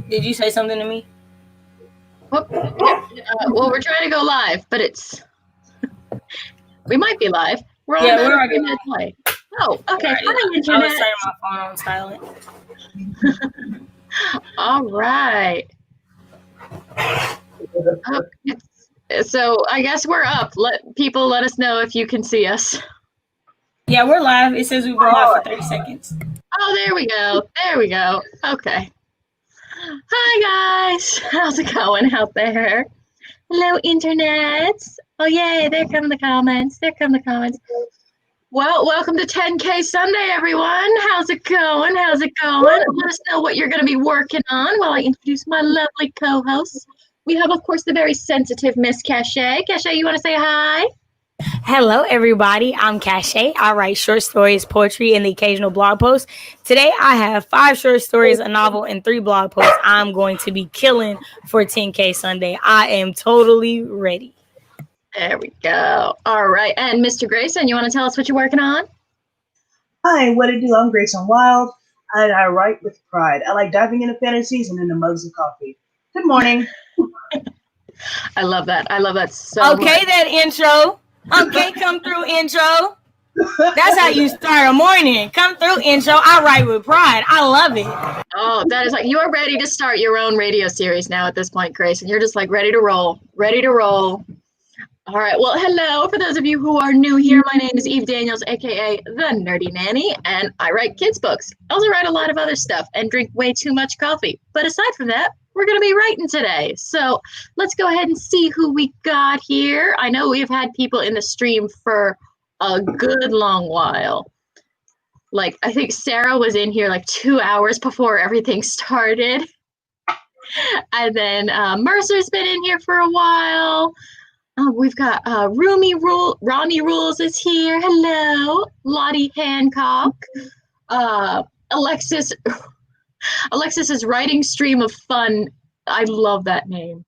Did you say something to me? Well, we're trying to go live, but we might be live. We're on we're live. Oh, okay. Hi, Internet. I was turning my phone on silent. All right. So I guess we're up. Let us know if you can see us. Yeah, we're live. It says we've been live for 30 seconds. Oh, there we go. There we go. Okay. Hi, guys. How's it going out there? Hello, Internet. Oh, yay. There come the comments. Well, welcome to 10K Sunday, everyone. How's it going? Let us know what you're going to be working on while I introduce my lovely co-hosts. We have, of course, the very sensitive Miss Kashay. Kashay, you want to say hi? Hello, everybody. I'm Kashay. I write short stories, poetry, and the occasional blog post. Today, I have 5 short stories, a novel, and 3 blog posts I'm going to be killing for 10K Sunday. I am totally ready. There we go. All right. And Mr. Grayson, you want to tell us what you're working on? Hi, what it do? I'm Grayson Wild, and I write with pride. I like diving into fantasies and into mugs of coffee. Good morning. I love that. So okay, much. That intro. Okay, come through intro. That's how you start a morning. Come through intro. I write with pride. I love it. Oh, that is like you are ready to start your own radio series now at this point, Grayson. You're just like ready to roll. All right. Well, hello. For those of you who are new here, my name is Eve Daniels, aka the Nerdy Nanny, and I write kids' books. I also write a lot of other stuff and drink way too much coffee. But aside from that, we're going to be writing today. So let's go ahead and see who we got here. I know we've had people in the stream for a good long while. Like, I think Sarah was in here like 2 hours before everything started. And then Mercer's been in here for a while. We've got Ronnie Rules is here. Hello. Lottie Hancock. Alexis's writing stream of fun. I love that name.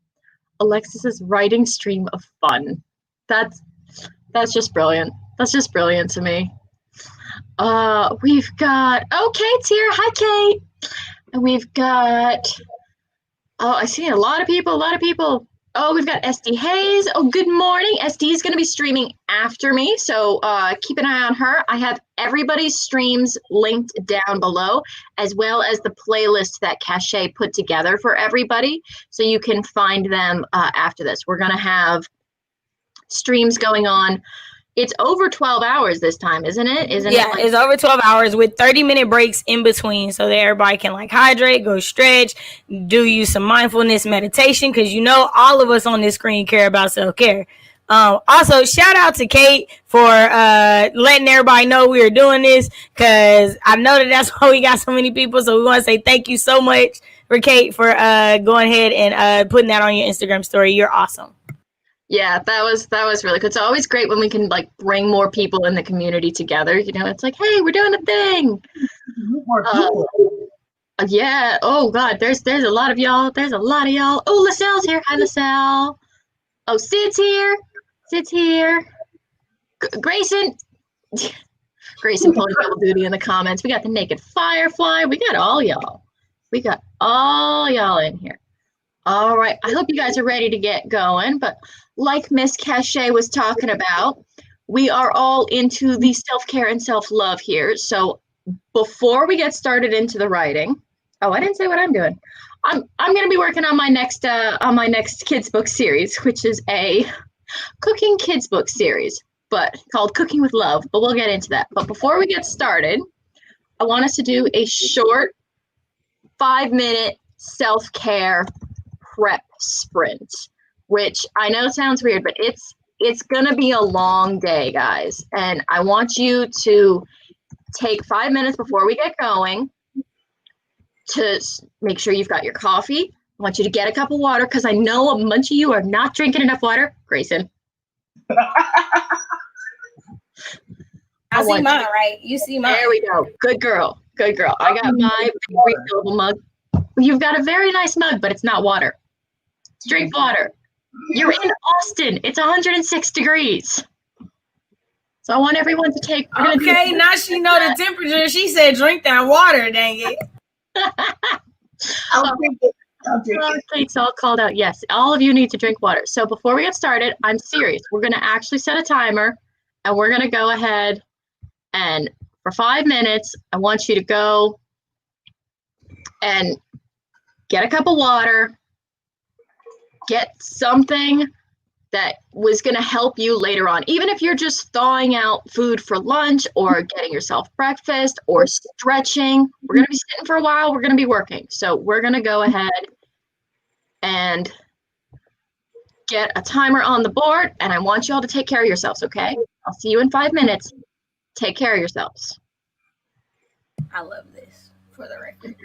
Alexis's writing stream of fun. That's just brilliant. That's just brilliant to me. We've got Kate's here. Hi, Kate. And we've got I see a lot of people. Oh, we've got SD Hayes. Oh, good morning. SD is going to be streaming after me, so keep an eye on her. I have everybody's streams linked down below, as well as the playlist that Kashay put together for everybody, so you can find them after this. We're going to have streams going on. It's over 12 hours this time, isn't it? It's over 12 hours with 30-minute breaks in between so that everybody can like hydrate, go stretch, do you some mindfulness meditation, because you know all of us on this screen care about self-care. Also, shout out to Kate for letting everybody know we are doing this, because I know that's why we got so many people. So we want to say thank you so much for Kate for going ahead and putting that on your Instagram story. You're awesome. Yeah, that was really good. It's always great when we can like bring more people in the community together. You know, it's like, hey, we're doing a thing. More people. Yeah. Oh God, there's a lot of y'all. Oh, LaSalle's here. Hi, LaSalle. Oh, Sid's here. Grayson pulling double duty in the comments. We got the Naked Firefly. We got all y'all in here. All right. I hope you guys are ready to get going. But like Miss Kashay was talking about, we are all into the self-care and self-love here. So before we get started into the writing, I didn't say what I'm doing. I'm going to be working on my next kids book series, which is a cooking kids book series, but called Cooking with Love. But we'll get into that. But before we get started, I want us to do a short 5-minute self-care prep sprint, which I know sounds weird, but it's gonna be a long day, guys. And I want you to take 5 minutes before we get going to make sure you've got your coffee. I want you to get a cup of water, because I know a bunch of you are not drinking enough water. Grayson. I see mine, right? You see mine. There we go. Good girl. I got my refillable mug. You've got a very nice mug, but it's not water. Drink water. You're in Austin. It's 106 degrees. So I want everyone to take. We're gonna Okay, now she know the temperature. She said, "Drink that water." Dang it. I'll drink it. I'll drink it. It's all called out. Yes, all of you need to drink water. So before we get started, I'm serious. We're gonna actually set a timer, and we're gonna go ahead and for 5 minutes, I want you to go and get a cup of water, get something that was going to help you later on. Even if you're just thawing out food for lunch or getting yourself breakfast or stretching, we're going to be sitting for a while. We're going to be working. So we're going to go ahead and get a timer on the board. And I want you all to take care of yourselves, okay? I'll see you in 5 minutes. Take care of yourselves. I love this, for the record.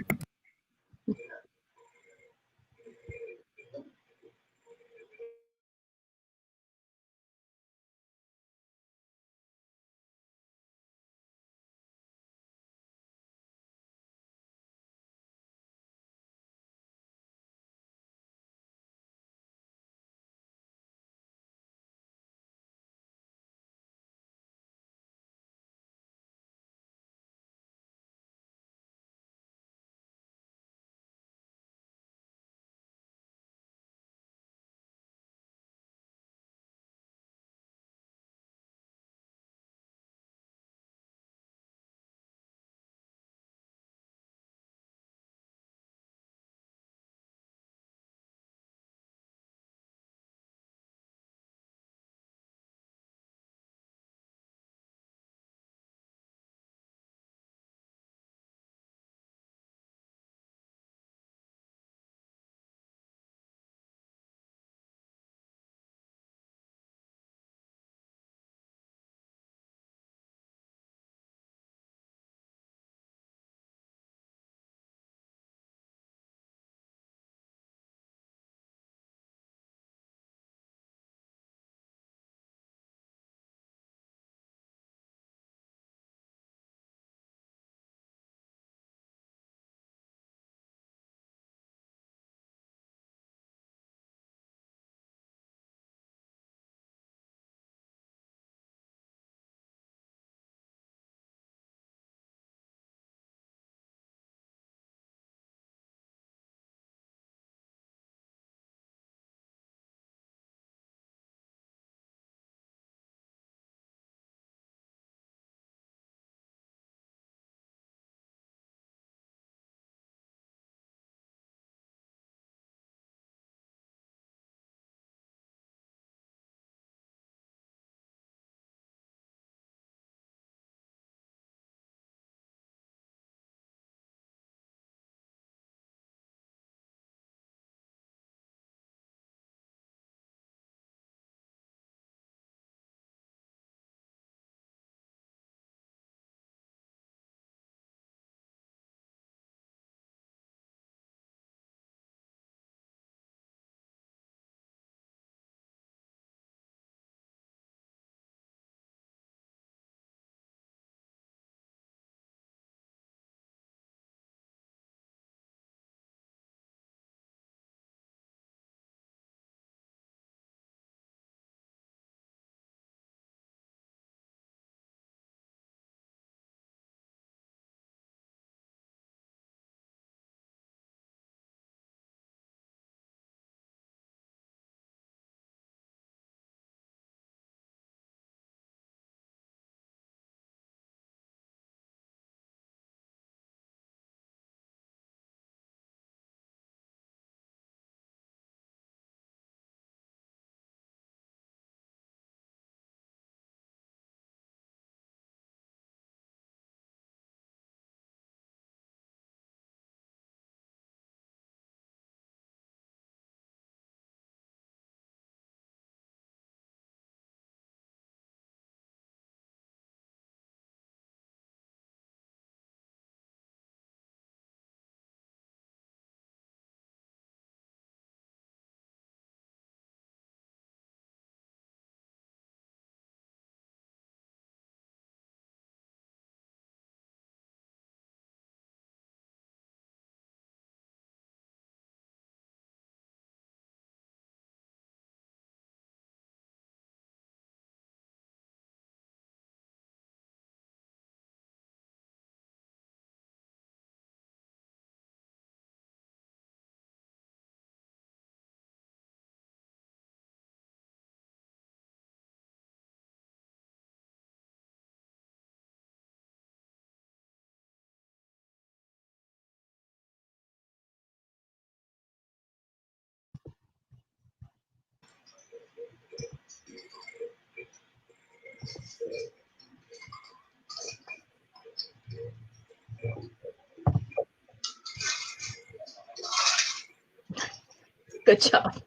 Good job.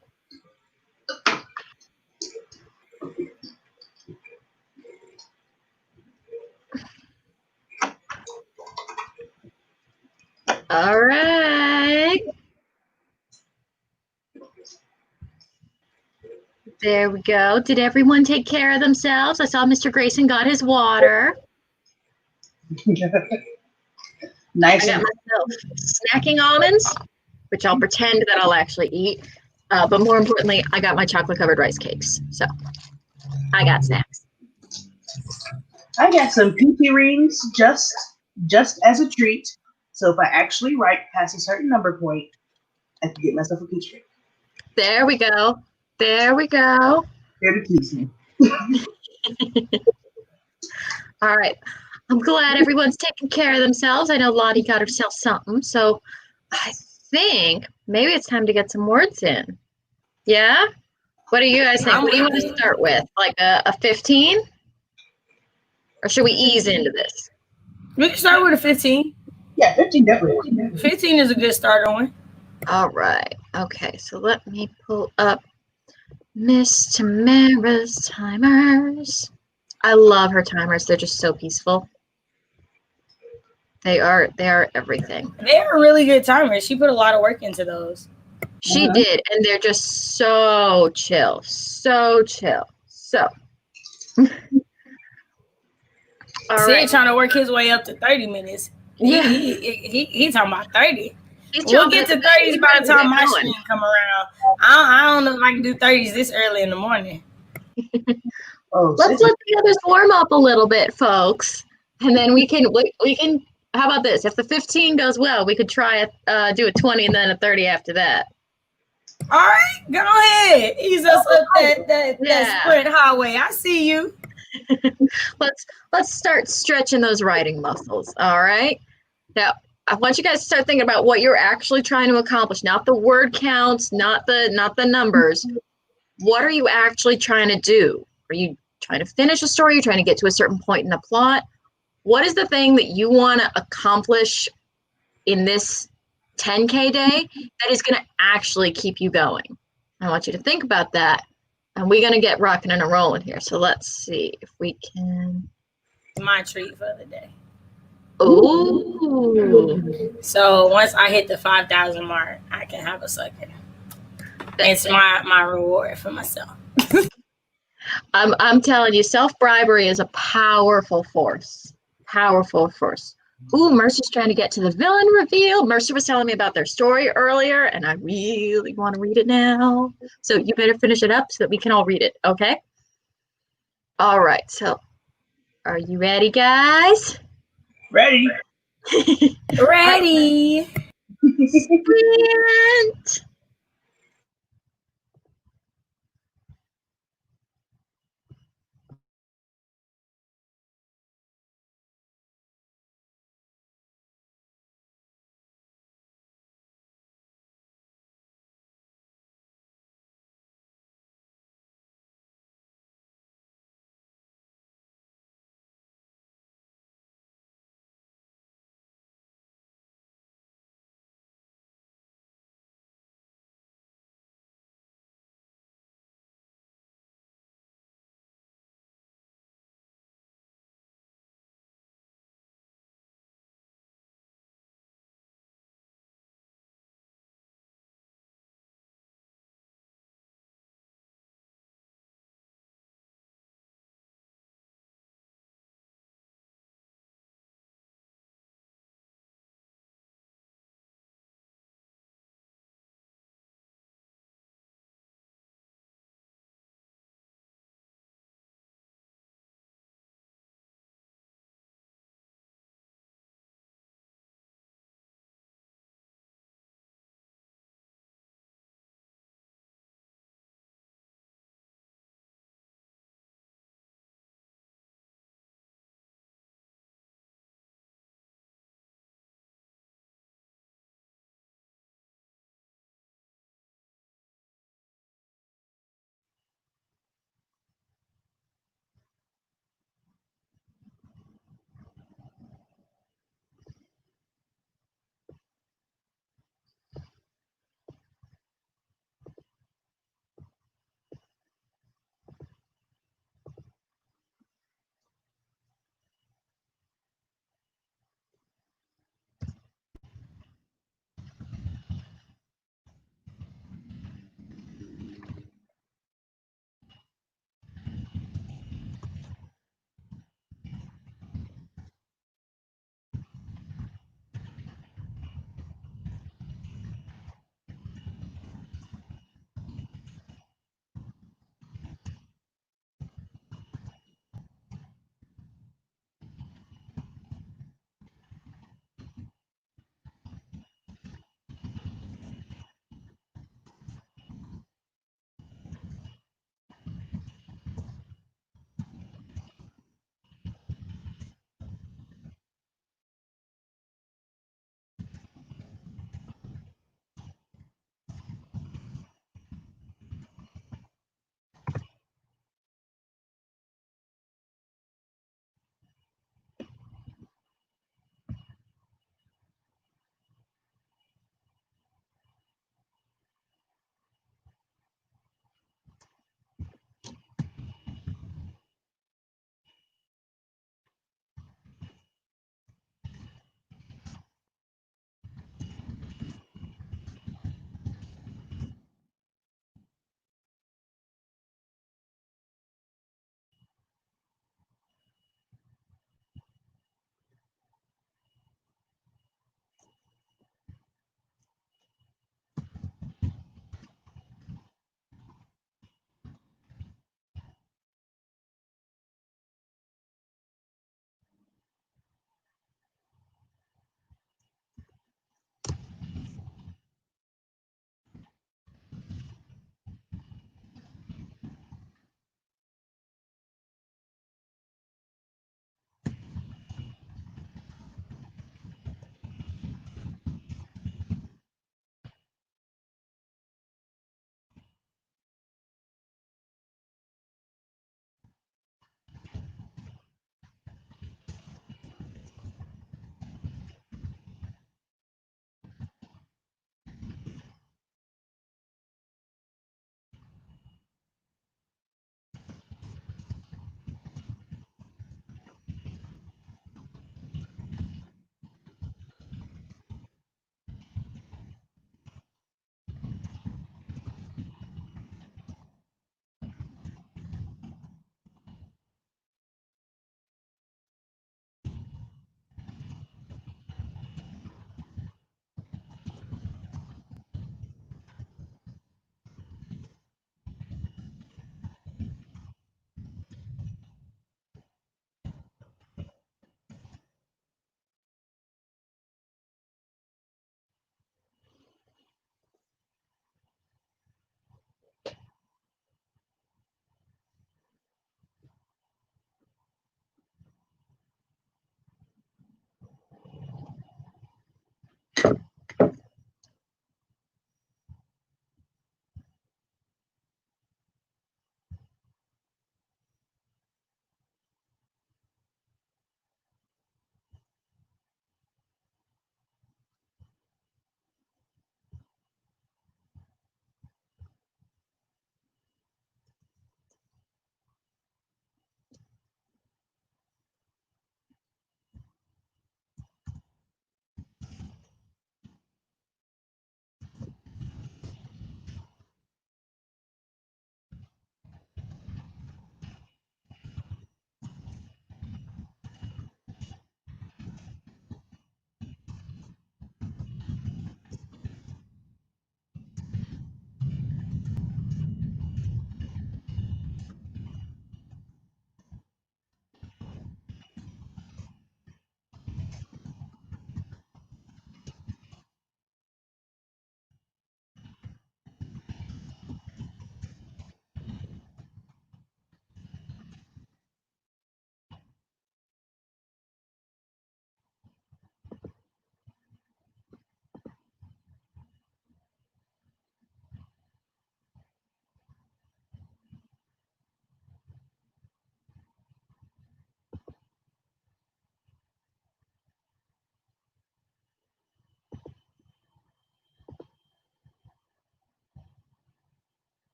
All right. There we go. Did everyone take care of themselves? I saw Mr. Grayson got his water. Nice. I got myself snacking almonds, which I'll pretend that I'll actually eat. But more importantly, I got my chocolate covered rice cakes. So I got snacks. I got some pinky rings just as a treat. So if I actually write past a certain number point, I can get myself a peach ring. There we go. There we go. They're to tease me. All right. I'm glad everyone's taking care of themselves. I know Lottie got herself something. So I think maybe it's time to get some words in. Yeah? What do you guys think? What do you want to start with? Like a 15? Or should we ease into this? We can start with a 15. Yeah, 15 definitely. 15 is a good starter one. All right. Okay, so let me pull up Miss Tamara's timers. I love her timers. They're just so peaceful. They are everything. They are really good timers. She put a lot of work into those. She did, and they're just so chill. So chill. So all Sid right. trying to work his way up to 30 minutes. He talking about 30. We'll get to 30s by the time my stream come around. I don't know if I can do 30s this early in the morning. Let's let the others warm up a little bit, folks, and then we can. How about this? If the 15 goes well, we could try do a 20 and then a 30 after that. All right, go ahead. Ease us up that sprint highway. I see you. Let's start stretching those writing muscles. All right. Now, I want you guys to start thinking about what you're actually trying to accomplish, not the word counts, not the numbers. What are you actually trying to do? Are you trying to finish a story? You're trying to get to a certain point in the plot? What is the thing that you want to accomplish in this 10K day that is going to actually keep you going? I want you to think about that. And we're going to get rocking and rolling here. So let's see if we can. My treat for the day. Ooh. So once I hit the 5,000 mark, I can have a sucker. It's my reward for myself. I'm telling you, self-bribery is a powerful force. Powerful force. Ooh, Mercer's trying to get to the villain reveal. Mercer was telling me about their story earlier, and I really want to read it now. So you better finish it up so that we can all read it, okay? All right, so are you ready, guys? Ready. Ready. Sprint.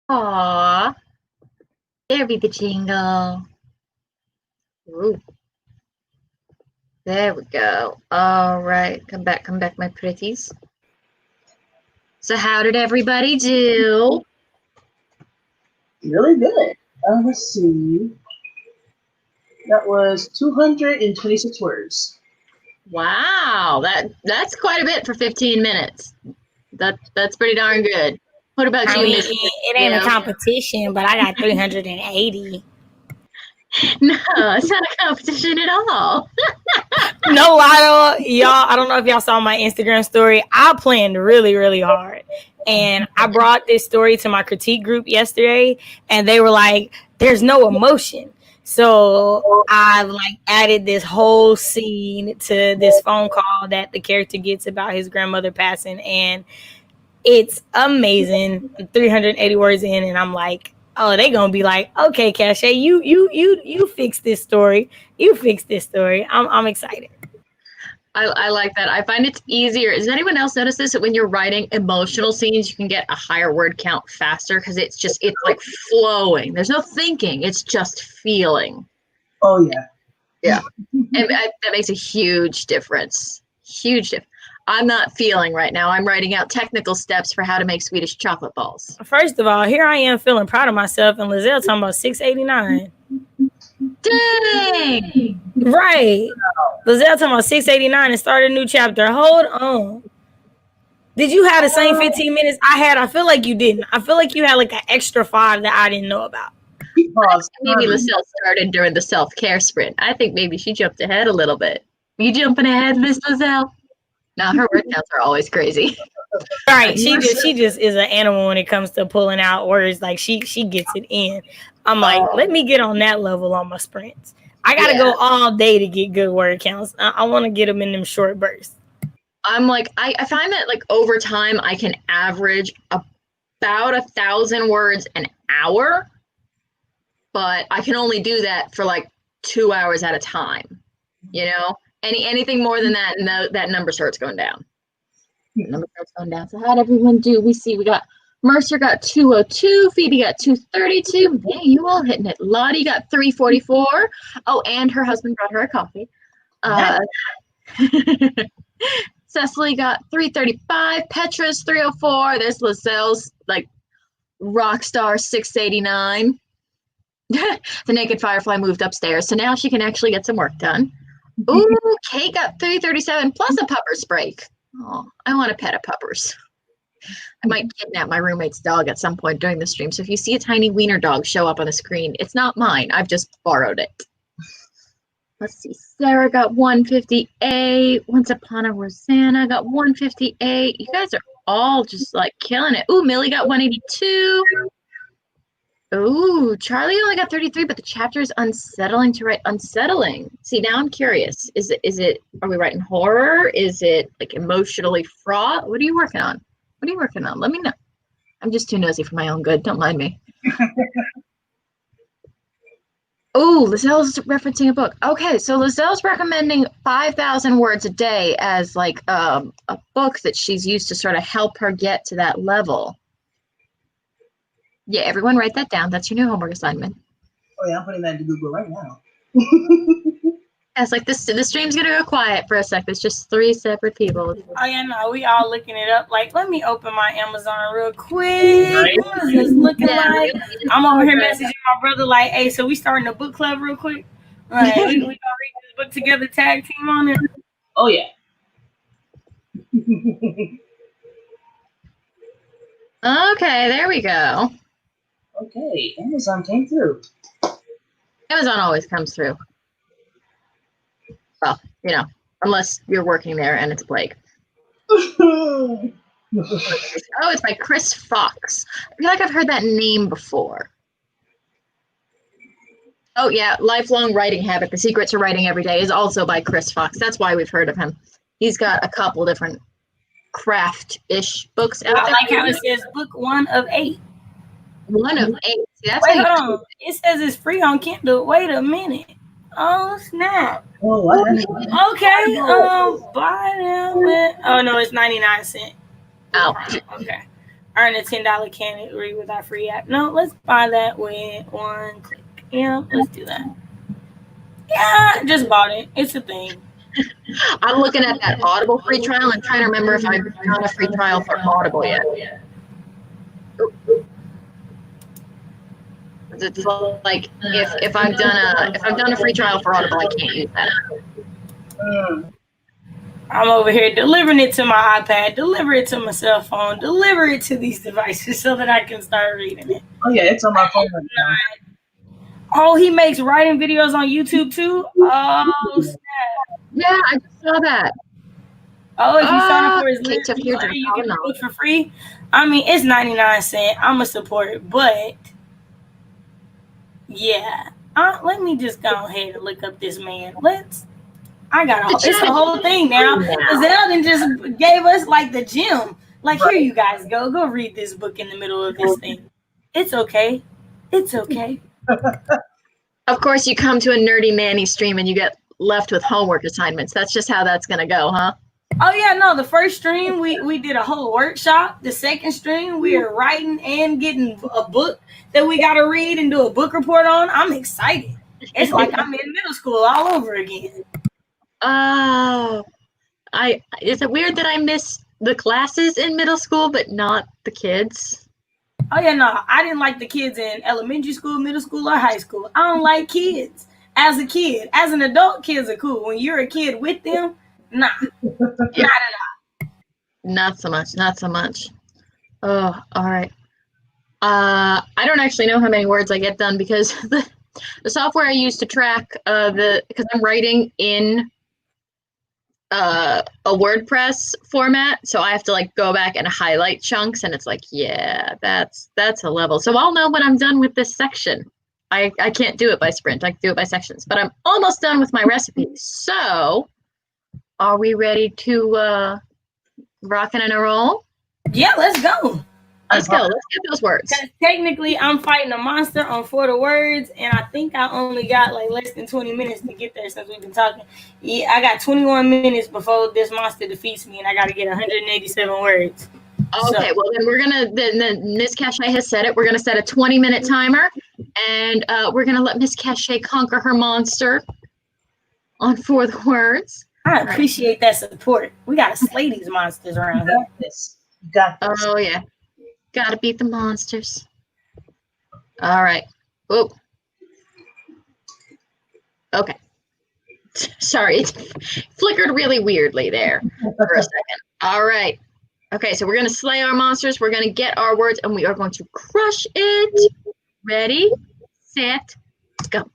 Aw, there be the jingle. Ooh. There we go. All right, come back, my pretties. So how did everybody do? Really good. Let's see. That was 226 words. Wow, that's quite a bit for 15 minutes. That's pretty darn good. What about I you, mean, Miss? it ain't a competition, but I got 380. No, it's not a competition at all. No lie, y'all. I don't know if y'all saw my Instagram story. I planned really, really hard. And I brought this story to my critique group yesterday, and they were like, there's no emotion. So I've like added this whole scene to this phone call that the character gets about his grandmother passing, and it's amazing. 380 words in, and I'm like, oh, they gonna be like, okay, Kashay, you fix this story. You fix this story. I'm excited. I like that. I find it's easier. Does anyone else notice this? That when you're writing emotional scenes, you can get a higher word count faster because it's like flowing. There's no thinking. It's just feeling. Oh, yeah. Yeah. And that makes a huge difference. Huge difference. I'm not feeling right now. I'm writing out technical steps for how to make Swedish chocolate balls. First of all, here I am feeling proud of myself, and Lizelle talking about 689. Dang! Right. Lizelle talking about 689 and start a new chapter. Hold on. Did you have the same 15 minutes I had? I feel like you didn't. I feel like you had like an extra 5 that I didn't know about. Maybe Lizelle started during the self-care sprint. I think maybe she jumped ahead a little bit. You jumping ahead, Miss Lizelle? No, her word counts are always crazy. Right. She just is an animal when it comes to pulling out words. Like she gets it in. I'm like, let me get on that level on my sprints. I gotta go all day to get good word counts. I want to get them in them short bursts. I'm like, I find that like over time I can average about 1,000 words an hour, but I can only do that for like 2 hours at a time. You know, anything more than that, no, that number starts going down. Number starts going down. So how'd everyone do? We got Mercer got 202, Phoebe got 232. Dang, you all hitting it. Lottie got 344. Oh, and her husband brought her a coffee. Cecily got 335. Petra's 304. There's Lizelle's like rock star 689. The naked firefly moved upstairs, so now she can actually get some work done. Ooh, Kate got 337 plus a pupper's break. Oh, I want to pet a puppers. I might kidnap my roommate's dog at some point during the stream. So if you see a tiny wiener dog show up on the screen, it's not mine. I've just borrowed it. Let's see. Sarah got 158. Once Upon a Rosanna got 158. You guys are all just like killing it. Ooh, Millie got 182. Ooh, Charlie only got 33, but the chapter is unsettling to write. Unsettling. See, now I'm curious. Is it, are we writing horror? Is it like emotionally fraught? What are you working on? What are you working on? Let me know. I'm just too nosy for my own good. Don't mind me. Oh, Lizelle's referencing a book. Okay, so Lizelle's recommending 5,000 words a day as like a book that she's used to sort of help her get to that level. Yeah, everyone write that down. That's your new homework assignment. Oh yeah, I'm putting that into Google right now. It's like this. The stream's gonna go quiet for a sec. There's just 3 separate people. Oh yeah, no, we all looking it up. Like, let me open my Amazon real quick. What is this looking like? I'm over here messaging my brother like, hey, so we starting a book club real quick. Like, we gonna read this book together, tag team on it. Oh yeah. Okay, there we go. Okay, Amazon came through. Amazon always comes through. Well, you know, unless you're working there and it's Blake. Oh, it's by Chris Fox. I feel like I've heard that name before. Oh yeah, Lifelong Writing Habit, The Secret to Writing Every Day is also by Chris Fox. That's why we've heard of him. He's got a couple different craft-ish books out there. I like how it says book 1 of 8. 1 of 8. See, that's wait, hold on. It says it's free on Kindle. Wait a minute. Oh snap. Oh, what? Okay. Buy them. Oh no, it's 99 cents. Oh. Okay. Earn a $10 category with our free app. No, let's buy that with 1 click. Yeah, let's do that. Yeah, just bought it. It's a thing. I'm looking at that Audible free trial and trying to remember if I've done a free trial for Audible yet. It's like if I've done a free trial for Audible, I can't use that. I'm over here delivering it to my iPad, deliver it to my cell phone, deliver it to these devices so that I can start reading it. Oh yeah, it's on my phone right now. Oh, he makes writing videos on YouTube too? Oh, snap. Yeah, I just saw that. Oh, if you sign up for his list, you get the book for free. I mean, it's 99 cents. I'm going to support it, but yeah. Let me just go ahead and look up this man. It's a chat whole thing now. now. Zeldin just gave us like the gym. Like, here you guys go read this book in the middle of this thing. It's okay. It's okay. Of course, you come to a nerdy Nanny stream and you get left with homework assignments. That's just how that's gonna go, huh? Oh yeah, no. The first stream we did a whole workshop. The second stream we are writing and getting a book that we got to read and do a book report on. I'm excited. It's like I'm in middle school all over again. Oh, is it weird that I miss the classes in middle school but not the kids? Oh yeah, no. I didn't like the kids in elementary school, middle school, or high school. I don't like kids. As a kid, as an adult, kids are cool. When you're a kid with them, nah, not at all. Not so much. Not so much. Oh, all right. I don't actually know how many words I get done because the software I use to track because I'm writing in a WordPress format, so I have to like go back and highlight chunks, and it's like, yeah, that's a level. So I'll know when I'm done with this section. I can't do it by sprint. I can do it by sections, but I'm almost done with my recipe. So are we ready to rockin' and a roll? Yeah, let's go. Let's go. Let's get those words. Because technically, I'm fighting a monster on 40 words, and I think I only got like less than 20 minutes to get there since we've been talking. Yeah, I got 21 minutes before this monster defeats me, and I got to get 187 words. Okay, well then we're gonna. Then Miss Kashay has said it. We're gonna set a 20-minute timer, and we're gonna let Miss Kashay conquer her monster on 4 words. I appreciate that support. We gotta slay these monsters around here. You got this. Oh yeah. Gotta beat the monsters. All right. Oh. Okay. Sorry, it flickered really weirdly there for a second. All right. Okay, so we're going to slay our monsters. We're going to get our words, and we are going to crush it. Ready, set, go.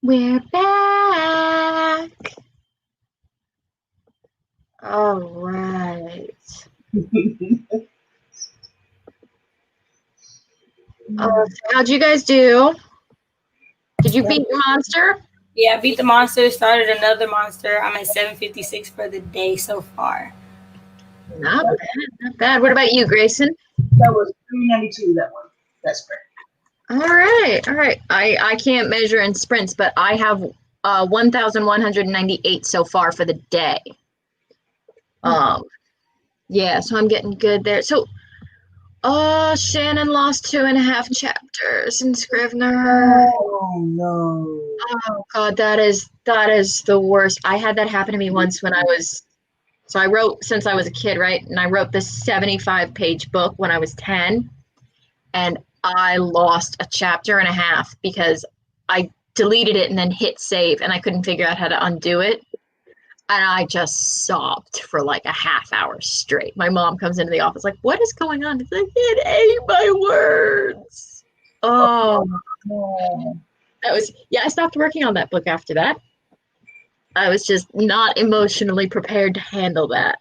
We're back. All right. So how'd you guys do? Did you beat the monster? Yeah, I beat the monster, started another monster. I'm at 756 for the day so far. Not bad, not bad. What about you, Grayson? That was 392, that one. That's sprint. All right, all right. I can't measure in sprints, but I have 1,198 so far for the day. Yeah, so I'm getting good there. So, Shannon lost 2.5 chapters in Scrivener. Oh no. Oh God, that is the worst. I had that happen to me once when I wrote since I was a kid, right? And I wrote this 75-page book when I was 10, and I lost a chapter and a half because I deleted it and then hit save, and I couldn't figure out how to undo it. And I just sobbed for like a half hour straight. My mom comes into the office like, what is going on? It's like, it ate my words. Oh, I stopped working on that book after that. I was just not emotionally prepared to handle that.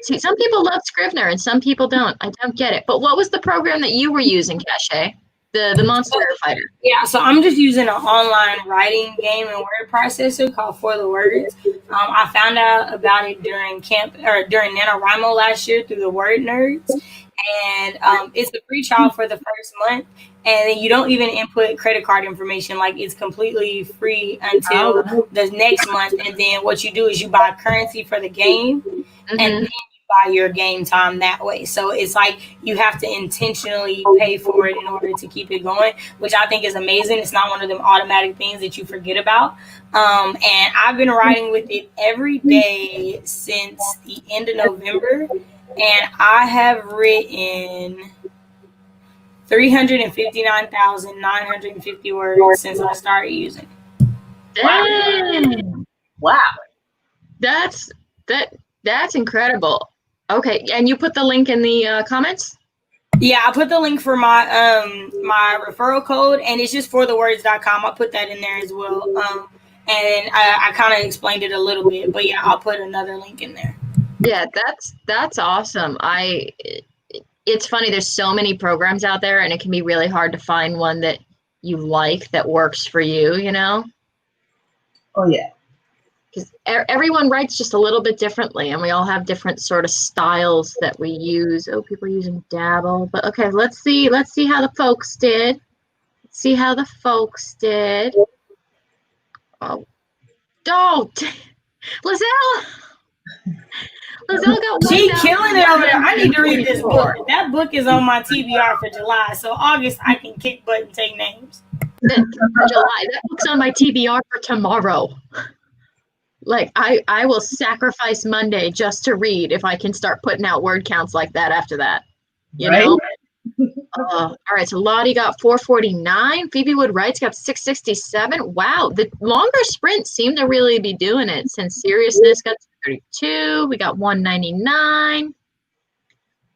See, some people love Scrivener and some people don't. I don't get it. But what was the program that you were using, Kashay? The Monster Fighter. Yeah, so I'm just using an online writing game and word processor called For the Words. I found out about it during during NaNoWriMo last year through the Word Nerds. And it's a free trial for the first month. And then you don't even input credit card information. Like, it's completely free until the next month. And then what you do is you buy currency for the game. And then you buy your game time that way. So it's like you have to intentionally pay for it in order to keep it going, which I think is amazing. It's not one of them automatic things that you forget about. And I've been writing with it every day since the end of November. And I have written 359,950 words since I started using it. Dang. Wow. That's incredible. Okay, and you put the link in the comments? Yeah, I put the link for my my referral code, and it's just forthewords.com. I put that in there as well. And I kind of explained it a little bit, but yeah, I'll put another link in there. Yeah, that's awesome. It's funny, there's so many programs out there, and it can be really hard to find one that you like that works for you, you know? Oh yeah. Because everyone writes just a little bit differently, and we all have different sort of styles that we use. Oh, people are using Dabble, but okay, let's see how the folks did. Let's see how the folks did. Oh, don't, Lizelle got She killing it over there. I need to read this book. That book is on my TBR for July, so August I can kick butt and take names. July, that book's on my TBR for tomorrow. Like, I will sacrifice Monday just to read if I can start putting out word counts like that after that. You know? All right, so Lottie got 449. Phoebe Wood Wright's got 667. Wow, the longer sprints seem to really be doing it. Since Seriousness got 32. We got 199.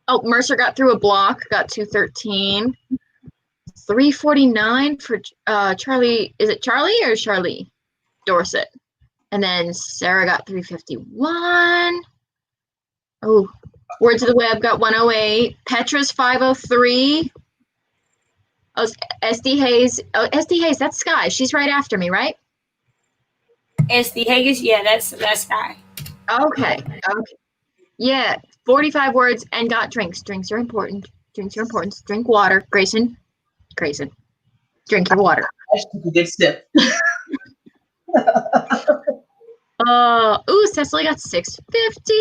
Oh, Mercer got through a block, got 213. 349 for Charlie. Is it Charlie or Charlie Dorset? And then Sarah got 351. Oh, Words of the Web got 108. Petra's 503. Oh, SD Hayes. Oh, SD Hayes, that's Skye. She's right after me, right? SD Hayes, yeah, that's Skye. Okay. Yeah, 45 words and got drinks. Drinks are important. Drink water. Grayson, drink your water. I should get stiff. Cecily got 650.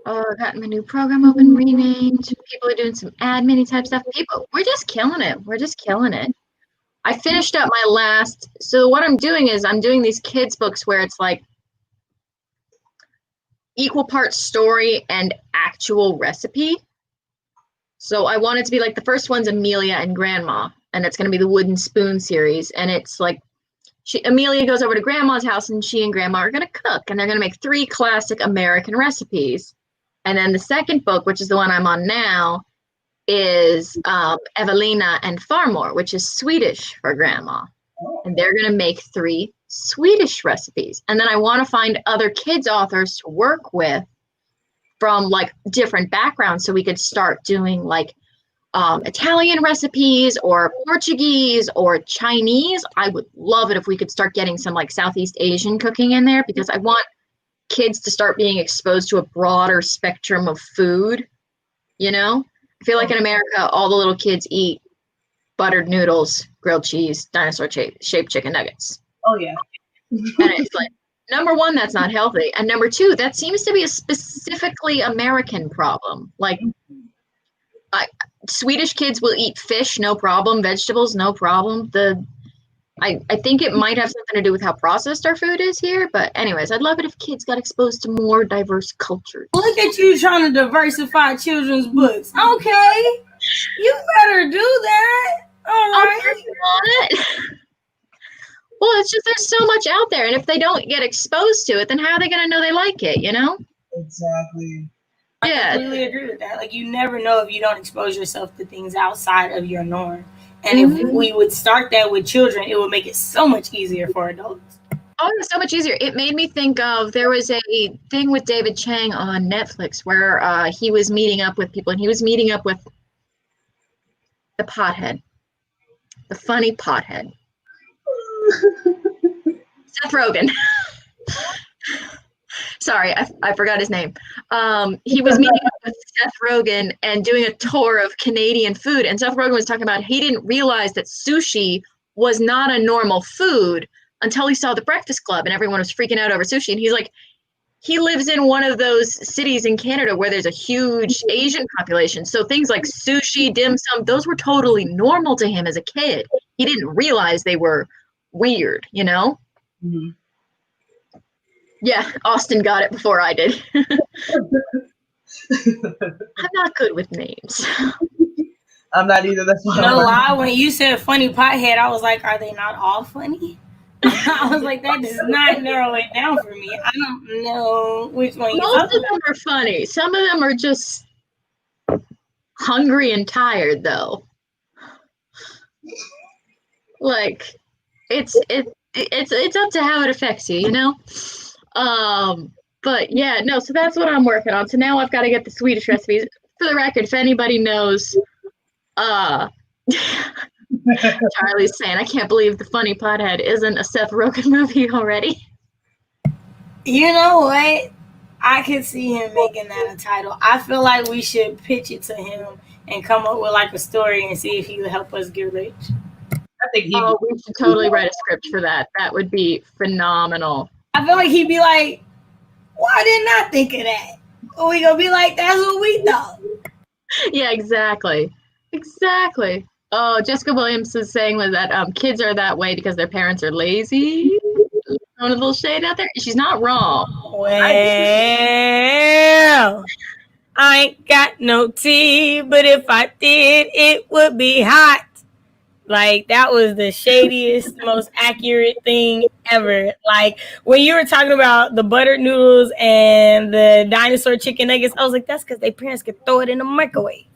Got my new program open, renamed. People are doing some admin type stuff. People, we're just killing it. I finished up my last, so what I'm doing is I'm doing these kids books where it's like equal parts story and actual recipe. So I want it to be like, the first one's Amelia and Grandma, and it's going to be the Wooden Spoon series. And it's like, Amelia goes over to Grandma's house, and she and Grandma are going to cook, and they're going to make 3 classic American recipes. And then the second book, which is the one I'm on now, is Evelina and Farmor, which is Swedish for grandma. And they're going to make 3 Swedish recipes. And then I want to find other kids authors to work with from like different backgrounds so we could start doing like Italian recipes or Portuguese or Chinese. I would love it if we could start getting some like Southeast Asian cooking in there, because I want kids to start being exposed to a broader spectrum of food. You know, I feel like in America, all the little kids eat buttered noodles, grilled cheese, dinosaur-shaped chicken nuggets. Oh, yeah. And it's like, number one, that's not healthy. And number two, that seems to be a specifically American problem. Like, Swedish kids will eat fish, no problem. Vegetables, no problem. I think it might have something to do with how processed our food is here. But anyways, I'd love it if kids got exposed to more diverse cultures. Look at you trying to diversify children's books. Okay. You better do that. All right. I'm working on it. Well, it's just there's so much out there. And if they don't get exposed to it, then how are they going to know they like it, you know? Exactly. I completely agree with that. Like, you never know if you don't expose yourself to things outside of your norm. And if we would start that with children, it would make it so much easier for adults. Oh, it's so much easier. It made me think of, there was a thing with David Chang on Netflix where he was meeting up with people, and he was meeting up with the pothead, the funny pothead. Seth Rogen. Sorry, I forgot his name. He was meeting up with Seth Rogen and doing a tour of Canadian food. And Seth Rogen was talking about he didn't realize that sushi was not a normal food until he saw The Breakfast Club and everyone was freaking out over sushi. And he's like, he lives in one of those cities in Canada where there's a huge Asian population. So things like sushi, dim sum, those were totally normal to him as a kid. He didn't realize they were weird, you know? Mm-hmm. Yeah, Austin got it before I did. I'm not good with names. I'm not either. That's why. No lie, when you said funny pothead, I was like, are they not all funny? I was like, that does not narrow it down for me. I don't know which one you Most of them are funny. Some of them are just hungry and tired, though. Like, it's up to how it affects you, you know? But yeah, no, so that's what I'm working on. So now I've got to get the Swedish recipes. For the record, if anybody knows, Charlie's saying, I can't believe The Funny Pothead isn't a Seth Rogen movie already. You know what? I could see him making that a title. I feel like we should pitch it to him and come up with like a story and see if he would help us get rich. I think we should totally write a script for that. That would be phenomenal. I feel like he'd be like, why didn't I think of that? Or we gonna be like, that's what we thought. Yeah, exactly. Exactly. Oh, Jessica Williams is saying that kids are that way because their parents are lazy. Throwing a little shade out there. She's not wrong. Well, I ain't got no tea, but if I did, it would be hot. Like, that was the shadiest, most accurate thing ever. Like, when you were talking about the buttered noodles and the dinosaur chicken nuggets, I was like, that's because their parents could throw it in the microwave.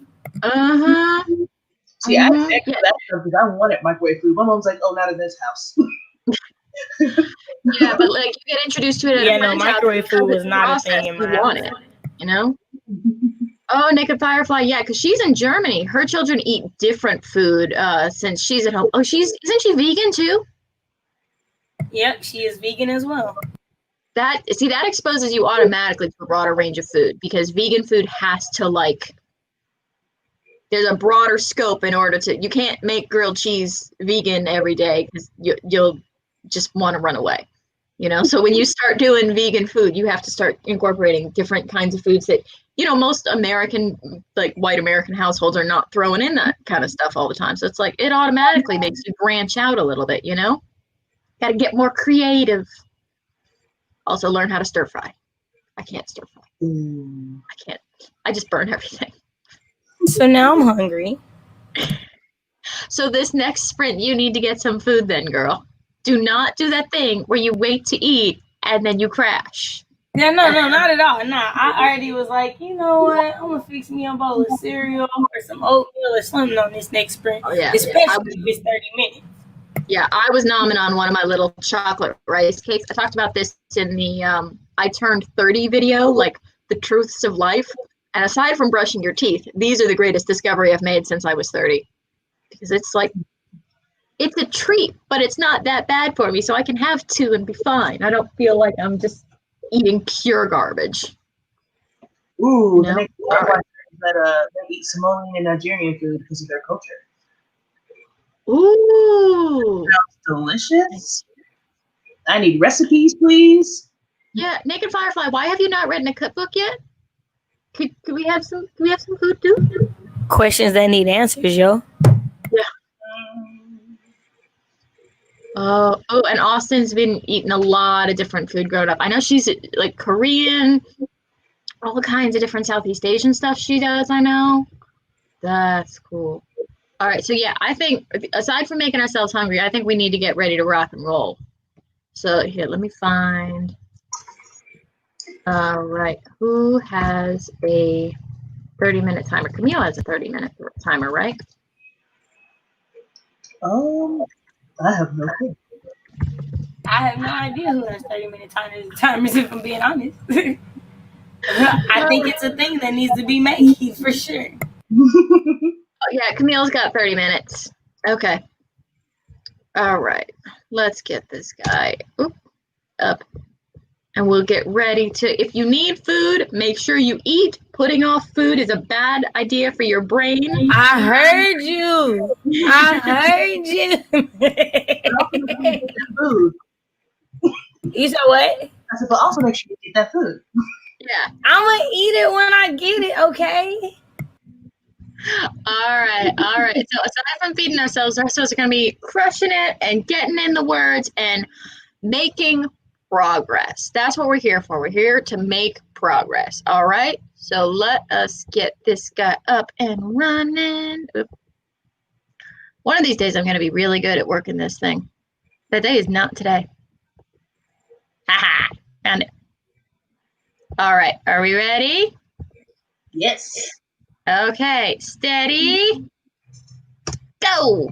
Uh-huh. See, I think that because I wanted microwave food. My mom's like, oh, not in this house. Yeah, but like, you get introduced to it. Yeah, no, microwave food was not a thing in my house. You know? Oh, Naked Firefly, yeah, because she's in Germany. Her children eat different food since she's at home. Oh, isn't she vegan too? Yep, she is vegan as well. That exposes you automatically to a broader range of food, because vegan food has to, like, there's a broader scope in order to, you can't make grilled cheese vegan every day because you'll just want to run away, you know? So when you start doing vegan food, you have to start incorporating different kinds of foods that, you know, most American, like white American households are not throwing in that kind of stuff all the time. So it's like, it automatically makes you branch out a little bit, you know? Got to get more creative. Also learn how to stir fry. I can't stir fry. I can't. I just burn everything. So now I'm hungry. So this next sprint, you need to get some food then, girl. Do not do that thing where you wait to eat and then you crash. Yeah, no, not at all. Nah, I already was like, you know what? I'm gonna fix me a bowl of cereal or some oatmeal or something on this next sprint, Oh yeah, especially if it's 30 minutes. yeah. I was nomming on one of my little chocolate rice cakes. I talked about this in the I turned 30 video, like the truths of life. And aside from brushing your teeth, these are the greatest discovery I've made since I was 30. Because it's like it's a treat, but it's not that bad for me, so I can have two and be fine. I don't feel like I'm just eating pure garbage. Ooh, the No? next All right. that they eat Somalian and Nigerian food because of their culture. Ooh. Sounds delicious. I need recipes, please. Yeah, Naked Firefly, why have you not written a cookbook yet? Could we have some food too? Questions that need answers, yo. Yeah. Oh, and Austin's been eating a lot of different food growing up. I know she's like Korean, all kinds of different Southeast Asian stuff she does, I know. That's cool. All right, so yeah, I think aside from making ourselves hungry, I think we need to get ready to rock and roll. So here, let me find. All right, who has a 30-minute timer? Camille has a 30-minute timer, right? I have no clue. I have no idea who has 30-minute timers, if I'm being honest. I think it's a thing that needs to be made for sure. Oh, yeah, Camille's got 30 minutes. Okay. All right, let's get this guy up. And we'll get ready to, if you need food, make sure you eat. Putting off food is a bad idea for your brain. I heard you. I heard you. Food. You said what? I said, but also make sure you get that food. Yeah. I'm gonna eat it when I get it, okay? All right. So aside from feeding ourselves are going to be crushing it and getting in the words and making progress. That's what we're here for. We're here to make progress. All right. So let us get this guy up and running. Oop. One of these days, I'm going to be really good at working this thing. That day is not today. Haha. Found it. All right. Are we ready? Yes. Okay. Steady. Go.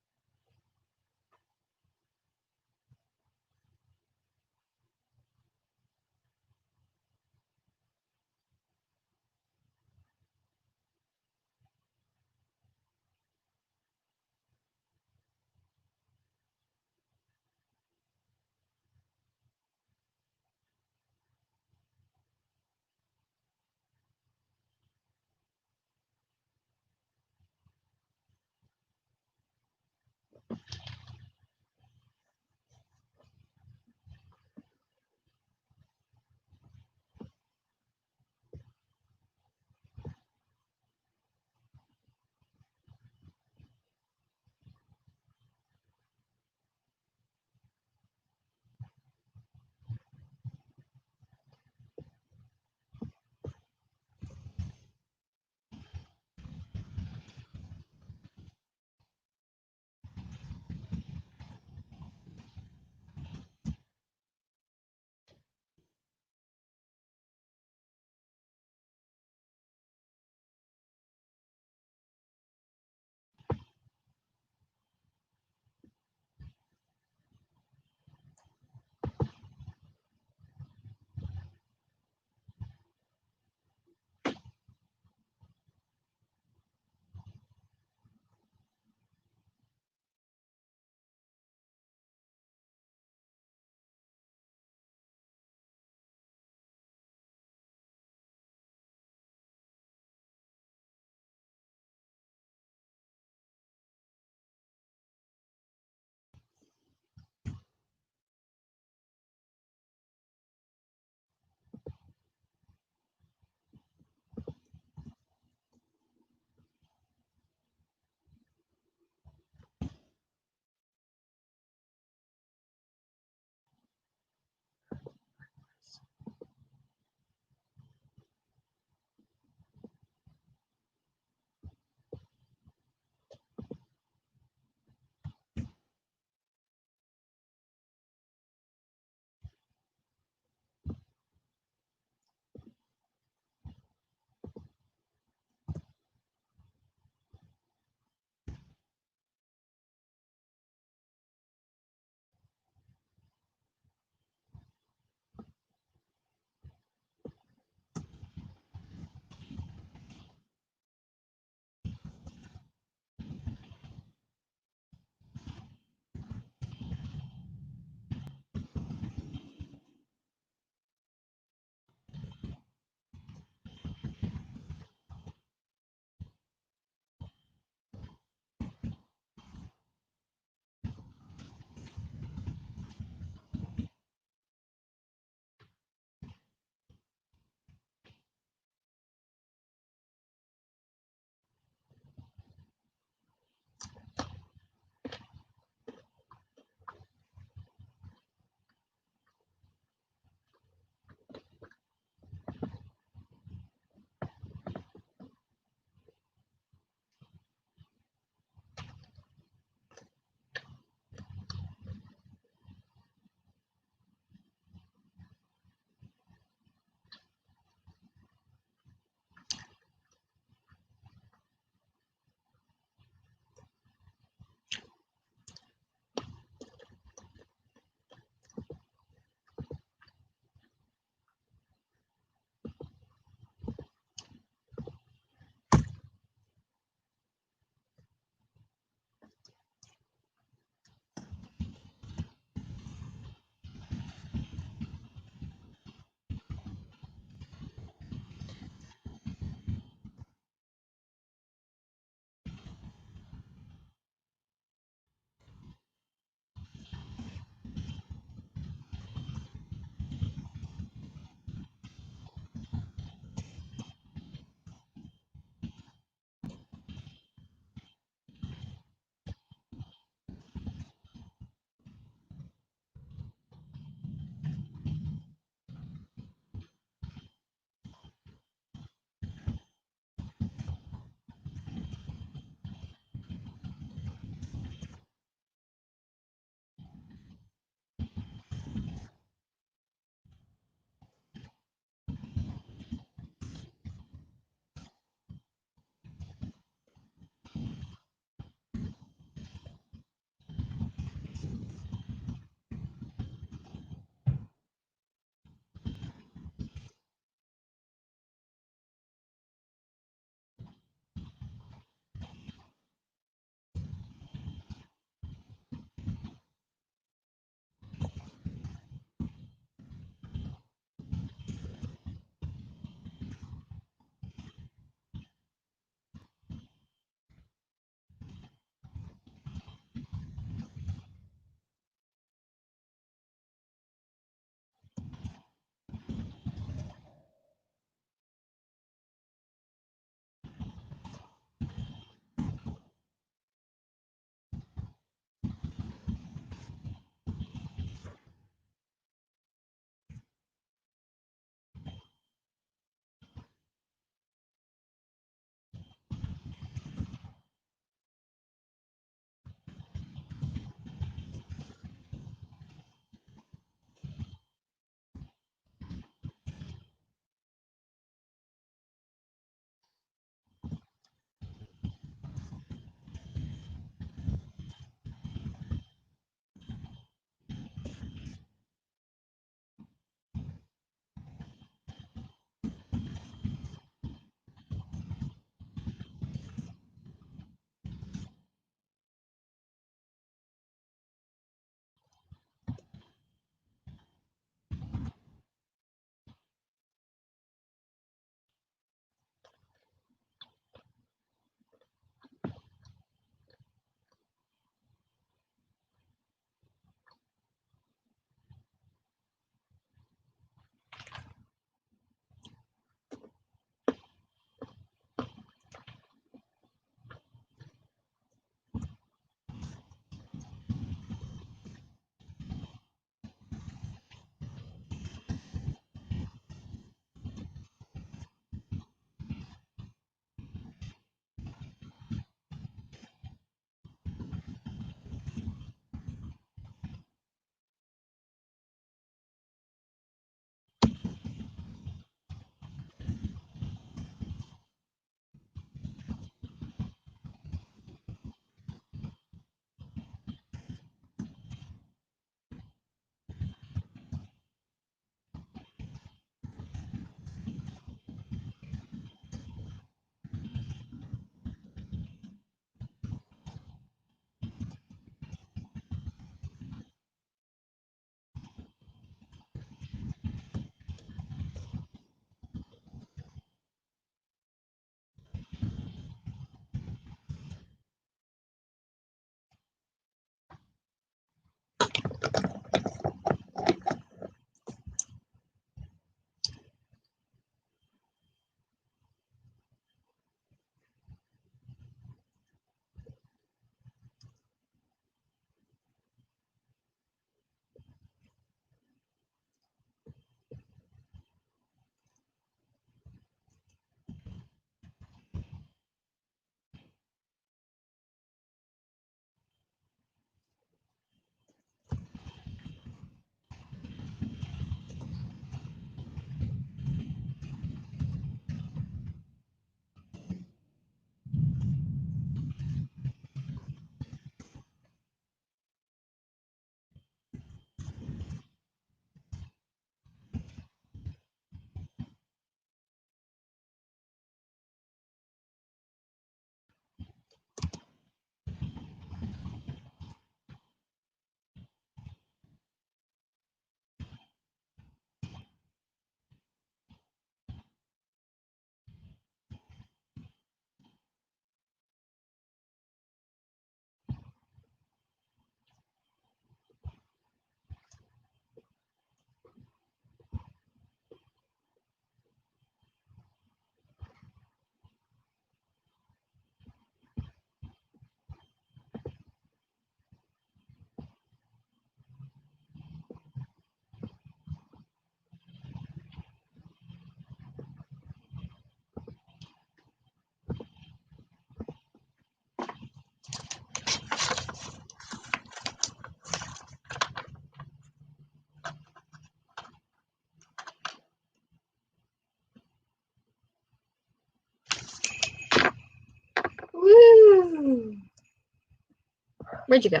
Where'd you go?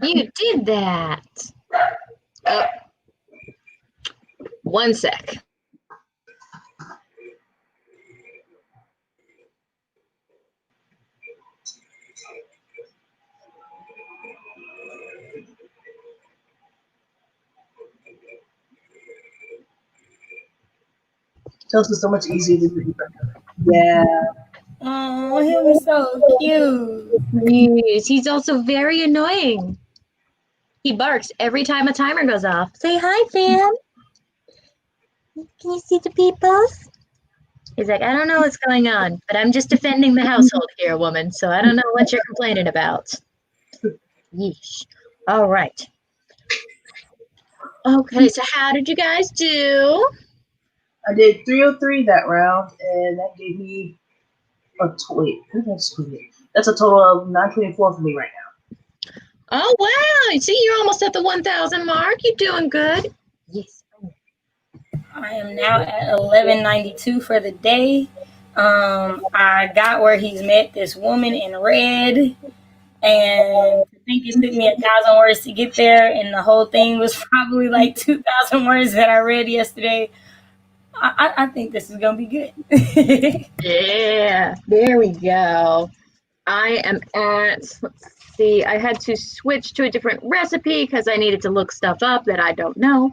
You did that. Oh. 1 sec. Toast is so much easier to do. Yeah. Oh, he was so cute. Yes, he's also very annoying. He barks every time a timer goes off. Say hi, fam. Can you see the peoples? He's like, I don't know what's going on, but I'm just defending the household here, woman, so I don't know what you're complaining about. Yeesh. All right. Okay, so how did you guys do? I did 303 that round, and that gave me wait, that's a total of 924 for me right now. Oh, wow. See, you're almost at the 1,000 mark. You're doing good. Yes. I am now at 1192 for the day. I got where he's met this woman in red, and I think it took me 1,000 words to get there, and the whole thing was probably like 2,000 words that I read yesterday. I think this is gonna be good. Yeah, there we go. I am at, let's see, I had to switch to a different recipe because I needed to look stuff up that I don't know.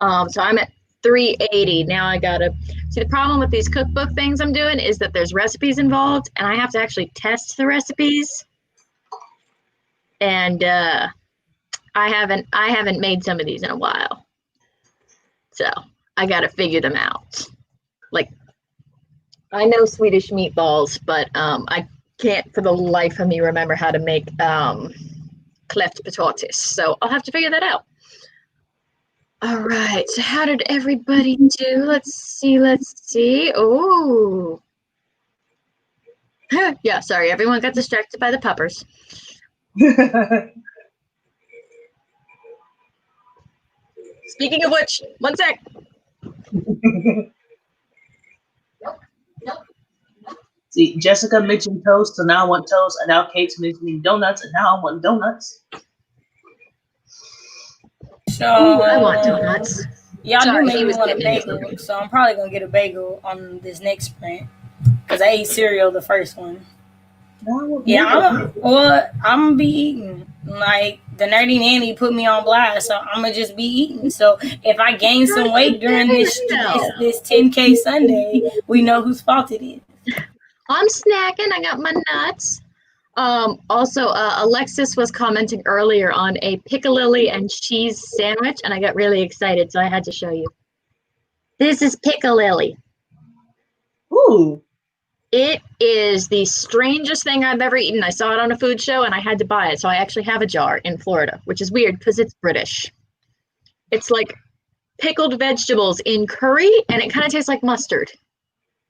So I'm at 380. Now I gotta, see, the problem with these cookbook things I'm doing is that there's recipes involved and I have to actually test the recipes. And I haven't made some of these in a while. So I gotta figure them out. Like, I know Swedish meatballs, but I can't for the life of me remember how to make cleft potatoes. So I'll have to figure that out. All right, so how did everybody do? Let's see. Oh. Yeah, sorry, everyone got distracted by the puppers. Speaking of which, 1 sec. See, Jessica mentioned toast, so now I want toast, and now Kate's mentioning donuts, and now I want donuts. So I want donuts. Y'all Sorry, do he make me was want a getting bagel, so I'm probably gonna get a bagel on this next sprint because I ate cereal the first one. Yeah, I'm gonna be eating. Like, the nerdy nanny put me on blast, so I'm gonna just be eating. So if I gain some weight during this 10K Sunday, we know whose fault it is. I'm snacking. I got my nuts. Also, Alexis was commenting earlier on a piccalilli and cheese sandwich, and I got really excited, so I had to show you. This is piccalilli. Ooh. It is the strangest thing I've ever eaten. I saw it on a food show, and I had to buy it, so I actually have a jar in Florida, which is weird because it's British. It's like pickled vegetables in curry, and it kind of tastes like mustard.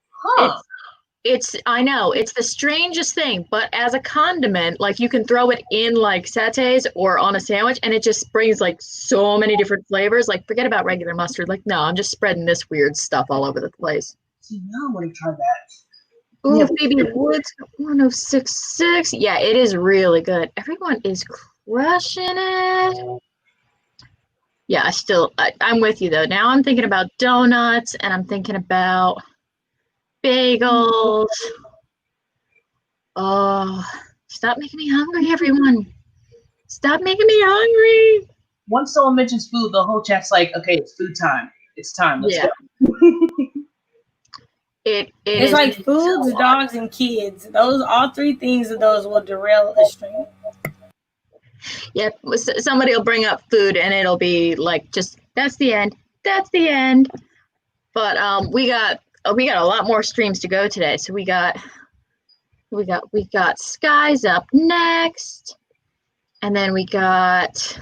Huh. I know, it's the strangest thing, but as a condiment, like, you can throw it in like satays or on a sandwich, and it just brings like so many different flavors. Like, forget about regular mustard. Like, no, I'm just spreading this weird stuff all over the place. See, now I want to try that. Oh, Yeah. Baby Woods 1066. Yeah, it is really good. Everyone is crushing it. Yeah, I'm with you though. Now I'm thinking about donuts, and I'm thinking about bagels. Oh, stop making me hungry, everyone. Stop making me hungry. Once someone mentions food, the whole chat's like, okay, it's food time. It's time. Let's go. It's like foods, dogs, and kids. Those, all three things of those will derail a stream. Yep. Somebody will bring up food, and it'll be like, just, that's the end. That's the end. But we got a lot more streams to go today. So we got Skye's up next, and then we got,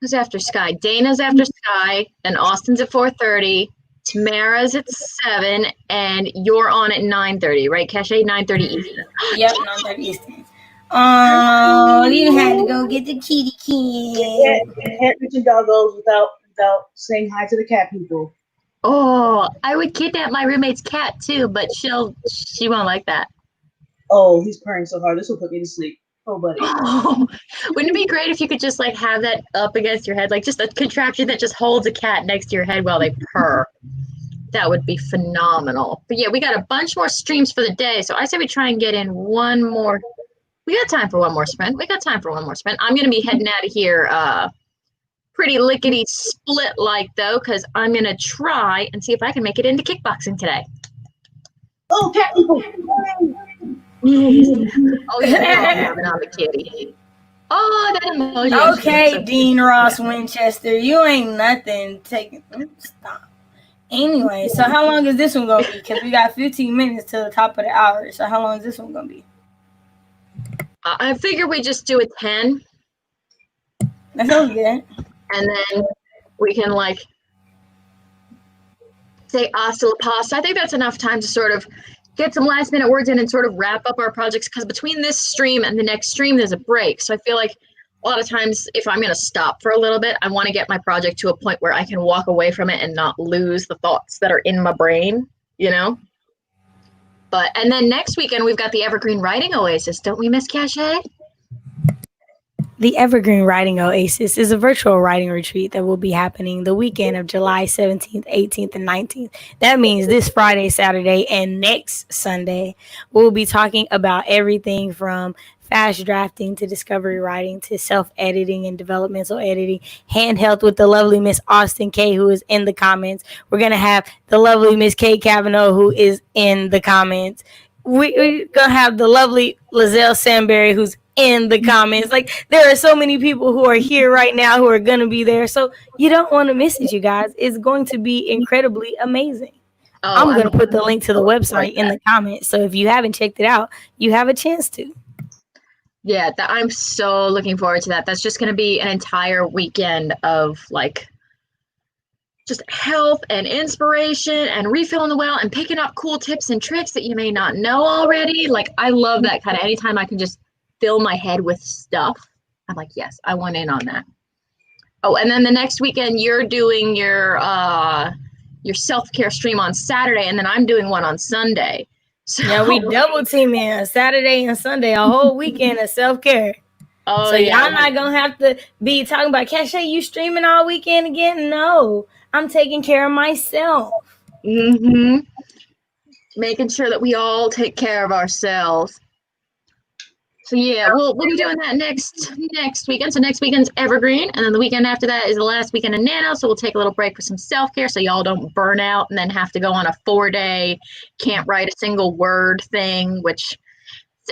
who's after Skye? Dana's after Skye, and Austin's at 4:30. Tamara's at 7, and you're on at 9:30, right, Kashay? 9:30 Eastern. Yep, 9:30 Eastern. Oh, you had to go get the kitty kid. You can't mention doggos without saying hi to the cat people. Oh, I would kidnap my roommate's cat too, but she won't like that. Oh, he's purring so hard. This will put me to sleep. Oh, buddy. Oh, wouldn't it be great if you could just like have that up against your head, like just a contraption that just holds a cat next to your head while they purr? That would be phenomenal. But yeah, we got a bunch more streams for the day, so I say we try and get in one more. We got time for one more sprint. I'm gonna be heading out of here pretty lickety split like though, because I'm gonna try and see if I can make it into kickboxing today. Oh, cat people! Oh yeah, they're all grabbing on the kitty. Oh, that emoji. Okay, Dean Ross Winchester, you ain't nothing. Stop. Anyway, so how long is this one gonna be? Because we got 15 minutes to the top of the hour. So how long is this one gonna be? I figure we just do a 10. That sounds good. And then we can like say hasta la pasta. I think that's enough time to sort of get some last minute words in and sort of wrap up our projects, because between this stream and the next stream there's a break. So I feel like a lot of times if I'm going to stop for a little bit, I want to get my project to a point where I can walk away from it and not lose the thoughts that are in my brain, you know? And then next weekend we've got the Evergreen Writing Oasis. Don't we, Miss Kashay? The Evergreen Writing Oasis is a virtual writing retreat that will be happening the weekend of July 17th, 18th, and 19th. That means this Friday, Saturday, and next Sunday. We'll be talking about everything from fast drafting to discovery writing to self-editing and developmental editing, handheld with the lovely Miss Austin K, who is in the comments. We're going to have the lovely Miss Kay Cavanaugh, who is in the comments. We're going to have the lovely Lizelle Sanberry, who's in the comments. Like, there are so many people who are here right now who are going to be there. So you don't want to miss it, you guys. It's going to be incredibly amazing. I'm going to put the link to the website in the comments. So if you haven't checked it out, you have a chance to. Yeah, I'm so looking forward to that. That's just going to be an entire weekend of like just health and inspiration and refilling the well and picking up cool tips and tricks that you may not know already. Like, I love that kind of anytime I can just fill my head with stuff. I'm like, yes, I want in on that. Oh, and then the next weekend you're doing your self-care stream on Saturday, and then I'm doing one on Sunday. So yeah, we double teaming Saturday and Sunday, a whole weekend of self-care. Oh, so yeah. Y'all not gonna have to be talking about Kashay, you streaming all weekend again? No, I'm taking care of myself. Mm-hmm. Making sure that we all take care of ourselves. So yeah, we'll be doing that next weekend. So next weekend's Evergreen, and then the weekend after that is the last weekend of Nano. So we'll take a little break for some self-care, so y'all don't burn out and then have to go on a 4-day can't write a single word thing, which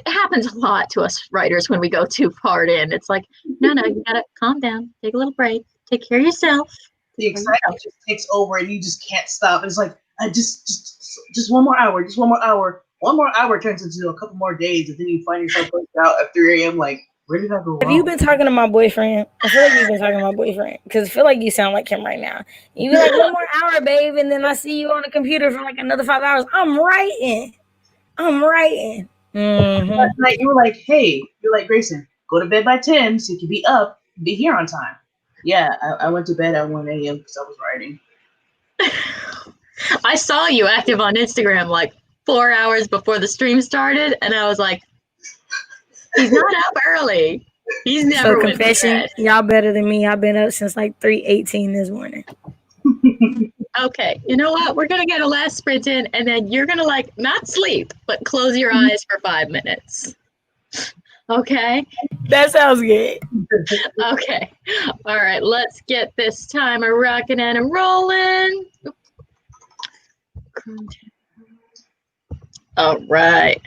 happens a lot to us writers when we go too far in. It's like, no, you gotta calm down, take a little break, take care of yourself. The excitement just takes over, and you just can't stop. It's like, I just one more hour, just one more hour. 1 more hour turns into a couple more days, and then you find yourself worked out at 3 a.m. Like, where did I go wrong? Have you been talking to my boyfriend? I feel like you've been talking to my boyfriend, because I feel like you sound like him right now. You be like, 1 more hour, babe, and then I see you on the computer for like another 5 hours. I'm writing. Mm-hmm. Last night you were like, hey, you're like, Grayson, go to bed by 10 so you can be up, be here on time. Yeah, I went to bed at 1 a.m. because I was writing. I saw you active on Instagram like 4 hours before the stream started, and I was like, he's not up early. He's never So confession, y'all better than me. I've been up since like 3:18 this morning. Okay, you know what? We're gonna get a last sprint in, and then you're gonna like not sleep, but close your eyes for 5 minutes. Okay? That sounds good. Okay. All right, let's get this timer rocking and rolling. All right.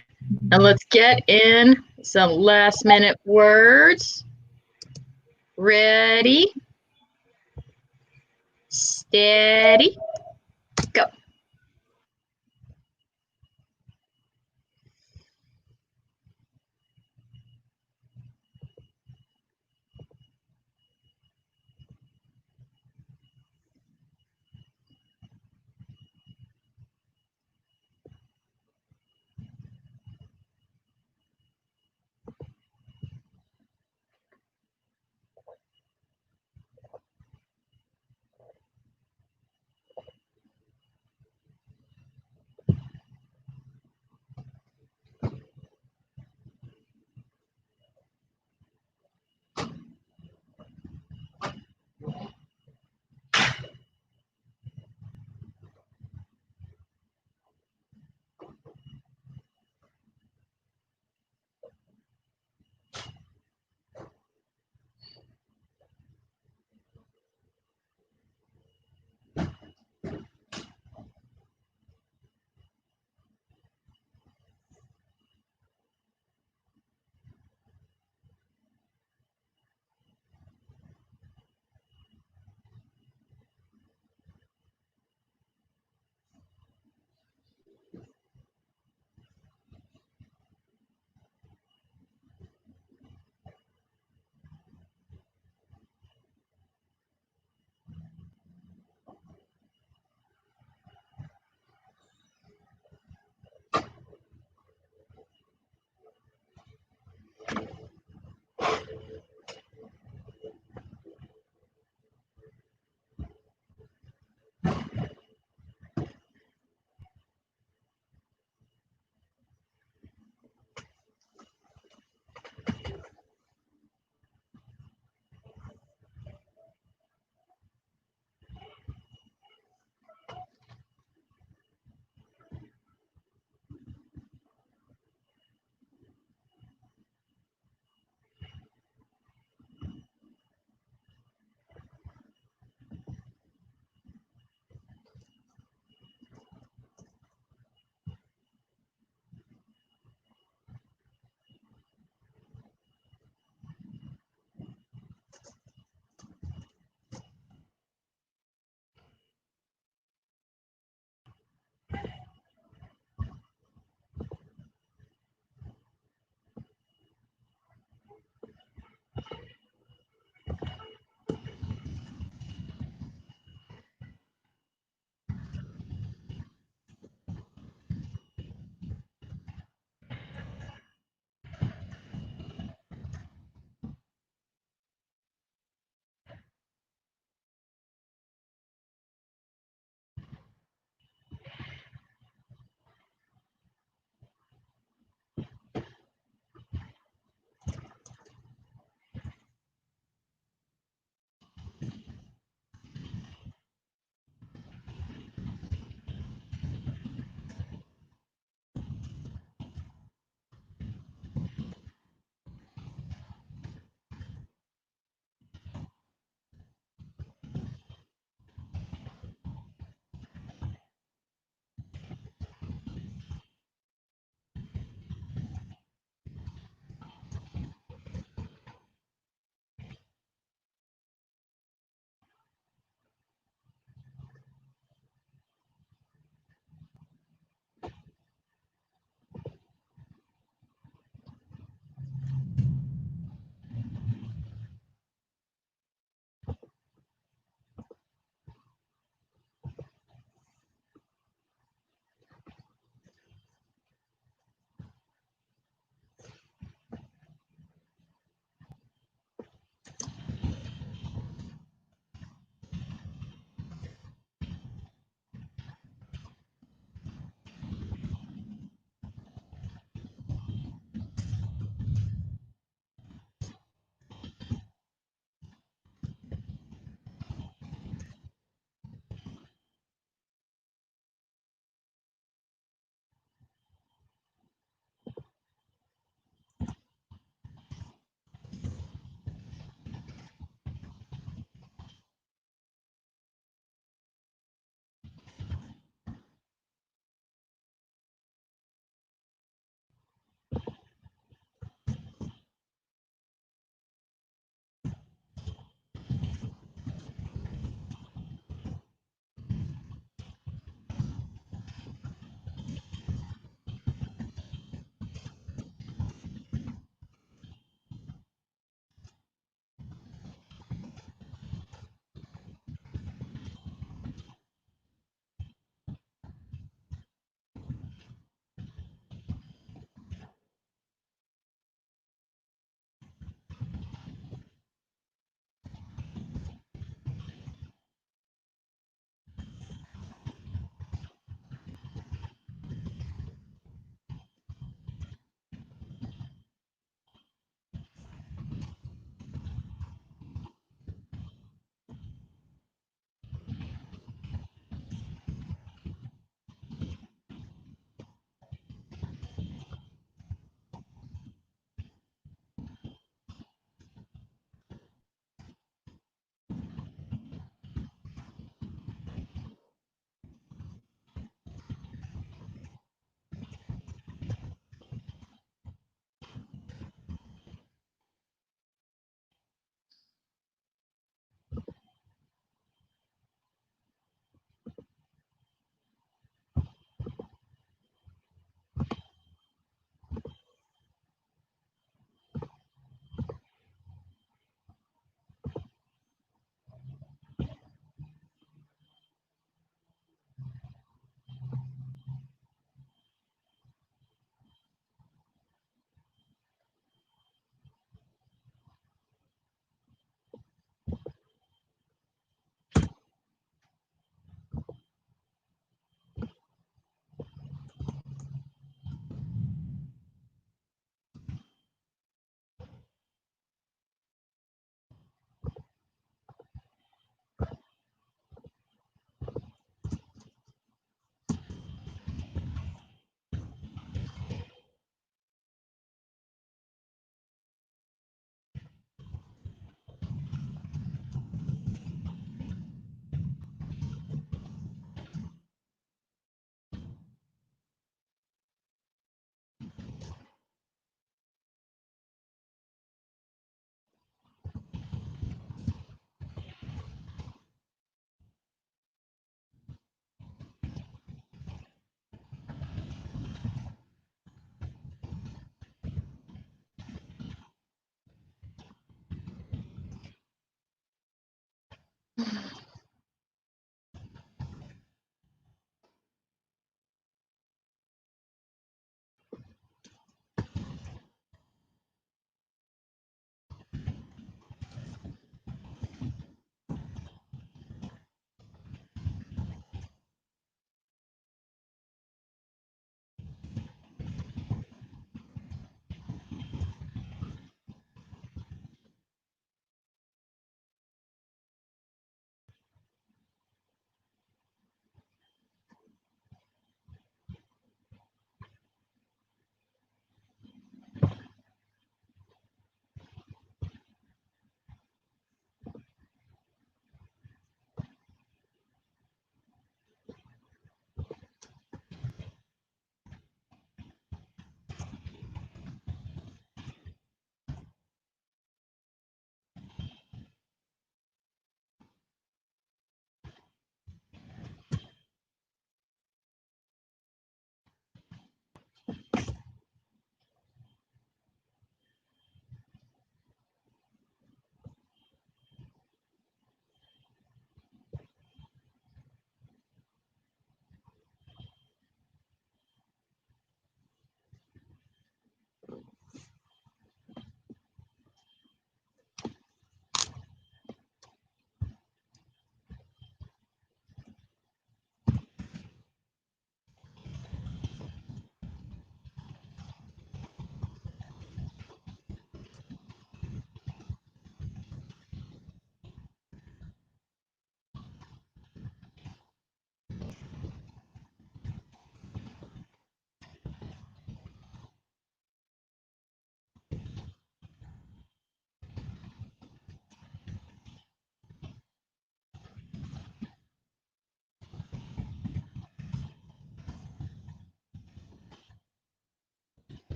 And let's get in some last minute words. Ready, steady, go.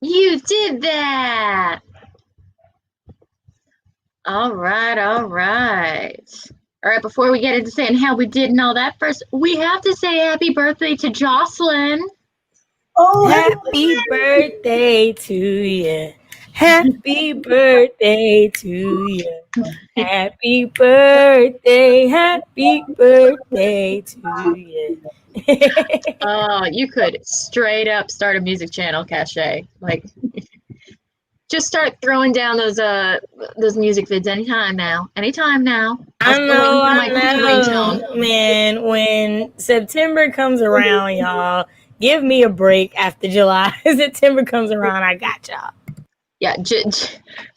You did that! All right, all right. All right, before we get into saying how we did and all that, first, we have to say happy birthday to Jocelyn. Oh, Happy birthday to you. Happy birthday to you. Happy birthday to you. You could straight up start a music channel, Kashay. Like, just start throwing down those music vids anytime now. Anytime now. I know, My ringtone. man. When September comes around, y'all, give me a break after July. September comes around, I got y'all. Yeah,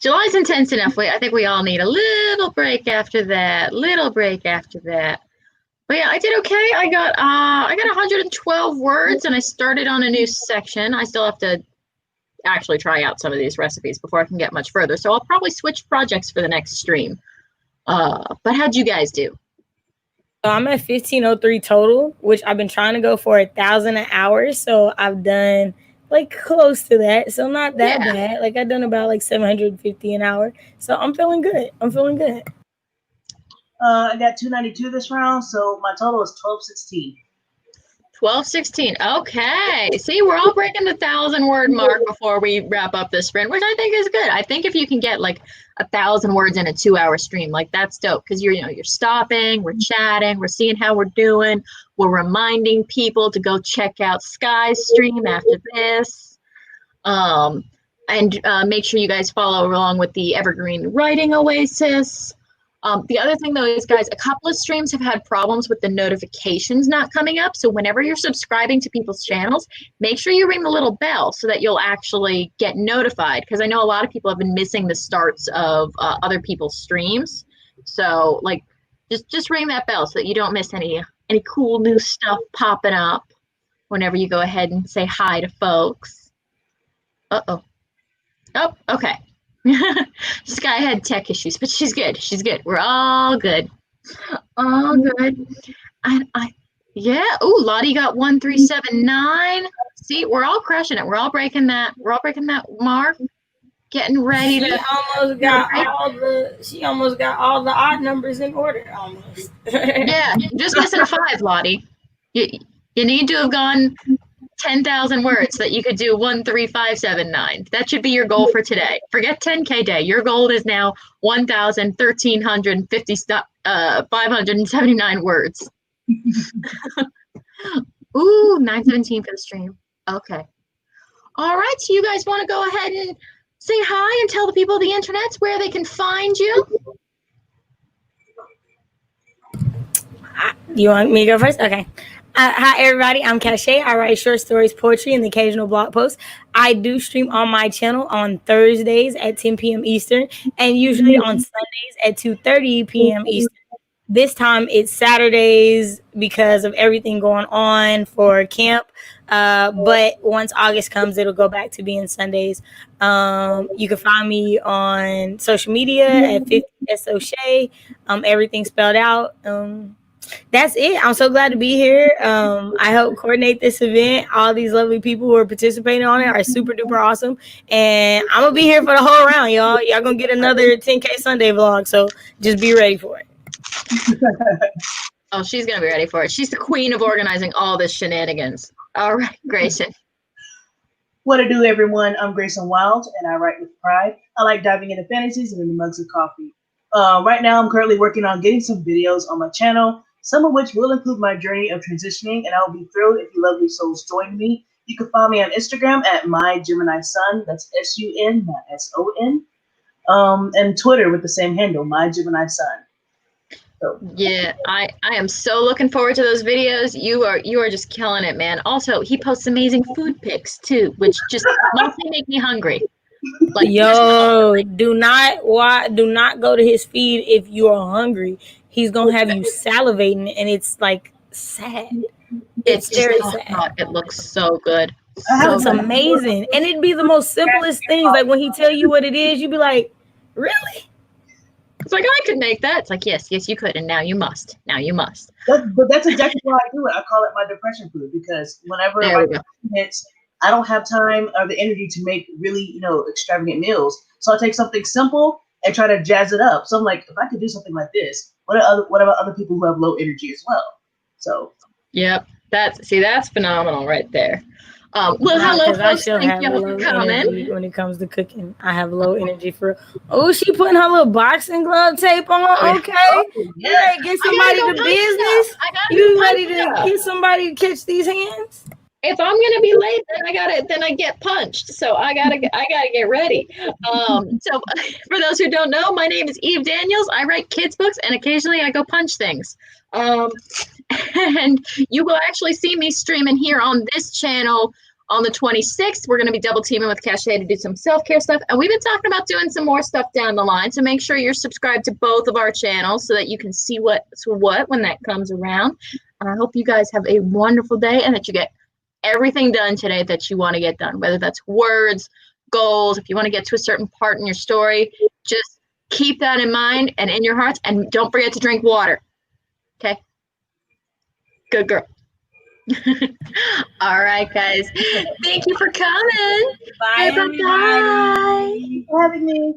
July's intense enough. I think we all need a little break after that. But yeah, I did okay. I got 112 words, and I started on a new section. I still have to actually try out some of these recipes before I can get much further. So I'll probably switch projects for the next stream. But how'd you guys do? So I'm at 1503 total, which I've been trying to go for 1,000 an hour. So I've done like close to that. So not that bad. Like I've done about like 750 an hour. So I'm feeling good. I got 292 this round, so my total is 1216. 1216. Okay. See, we're all breaking the 1,000-word mark before we wrap up this sprint, which I think is good. I think if you can get like 1,000 words in a 2-hour stream, like that's dope. Because you're stopping, we're chatting, we're seeing how we're doing, we're reminding people to go check out Skye's stream after this. And make sure you guys follow along with the Evergreen Writing Oasis. The other thing, though, is, guys, a couple of streams have had problems with the notifications not coming up. So whenever you're subscribing to people's channels, make sure you ring the little bell so that you'll actually get notified. Because I know a lot of people have been missing the starts of other people's streams. So, like, just ring that bell so that you don't miss any cool new stuff popping up whenever you go ahead and say hi to folks. Uh-oh. Oh, okay. Skye had tech issues, but she's good. We're all good. Yeah. Oh, Lottie got 1379. See, we're all crushing it. We're all breaking that mark. getting ready She to. almost got all the odd numbers in order almost. Yeah, just missing a 5, Lottie. You need to have gone 10,000 words that you could do 13579. That should be your goal for today. Forget 10K day. Your goal is now 579 words. Ooh, 917 for the stream. Okay. All right, so you guys want to go ahead and say hi and tell the people of the internet where they can find you? You want me to go first? Okay. Hi, everybody. I'm Kashay. I write short stories, poetry, and the occasional blog post. I do stream on my channel on Thursdays at 10 p.m. Eastern and usually on Sundays at 2:30 p.m. Eastern. This time it's Saturdays because of everything going on for camp. But once August comes, it'll go back to being Sundays. You can find me on social media at 50 SO Shay. Everything spelled out. That's it. I'm so glad to be here. I helped coordinate this event. All these lovely people who are participating on it are super duper awesome. And I'm going to be here for the whole round, y'all. Y'all going to get another 10K Sunday vlog. So just be ready for it. Oh, she's going to be ready for it. She's the queen of organizing all this shenanigans. All right, Grayson. What to do, everyone? I'm Grayson Wild, and I write with pride. I like diving into fantasies and into mugs of coffee. Right now, I'm currently working on getting some videos on my channel, some of which will include my journey of transitioning, and I'll be thrilled if you lovely souls join me. You can follow me on Instagram at MyGeminiSun, that's S-U-N, not S-O-N, and Twitter with the same handle, MyGeminiSun. So. Yeah, I am so looking forward to those videos. You are just killing it, man. Also, he posts amazing food pics too, which just mostly make me hungry. Like, yo, do not go to his feed if you are hungry. He's gonna have you salivating, and it's like sad. It's very sad. It looks so good. It's amazing, and it'd be the most simplest things. Like when he tell you what it is, you'd be like, "Really?" It's like, I could make that. It's like, yes, you could, and now you must. Now you must. But that's exactly why I do it. I call it my depression food because whenever my depression hits, I don't have time or the energy to make really, extravagant meals. So I take something simple and try to jazz it up. So I'm like, if I could do something like this, what about other people who have low energy as well? So. Yep, that's phenomenal right there. Well, hello, folks. Thank you for coming. When it comes to cooking, I have low energy for. Oh, she putting her little boxing glove tape on. Okay, you ready to get somebody to business? You ready to get somebody to catch these hands? If I'm gonna be late, then I get punched. So I gotta get ready. So for those who don't know, my name is Eve Daniels. I write kids books and occasionally I go punch things. And you will actually see me streaming here on this channel on the 26th. We're going to be double teaming with Kashay to do some self-care stuff. And we've been talking about doing some more stuff down the line. So make sure you're subscribed to both of our channels so that you can see what's what when that comes around. And I hope you guys have a wonderful day and that you get everything done today that you want to get done, whether that's words, goals, if you want to get to a certain part in your story, just keep that in mind and in your hearts. And don't forget to drink water. Okay? Good girl. All right, guys. Thank you for coming. Bye. Bye. For having me.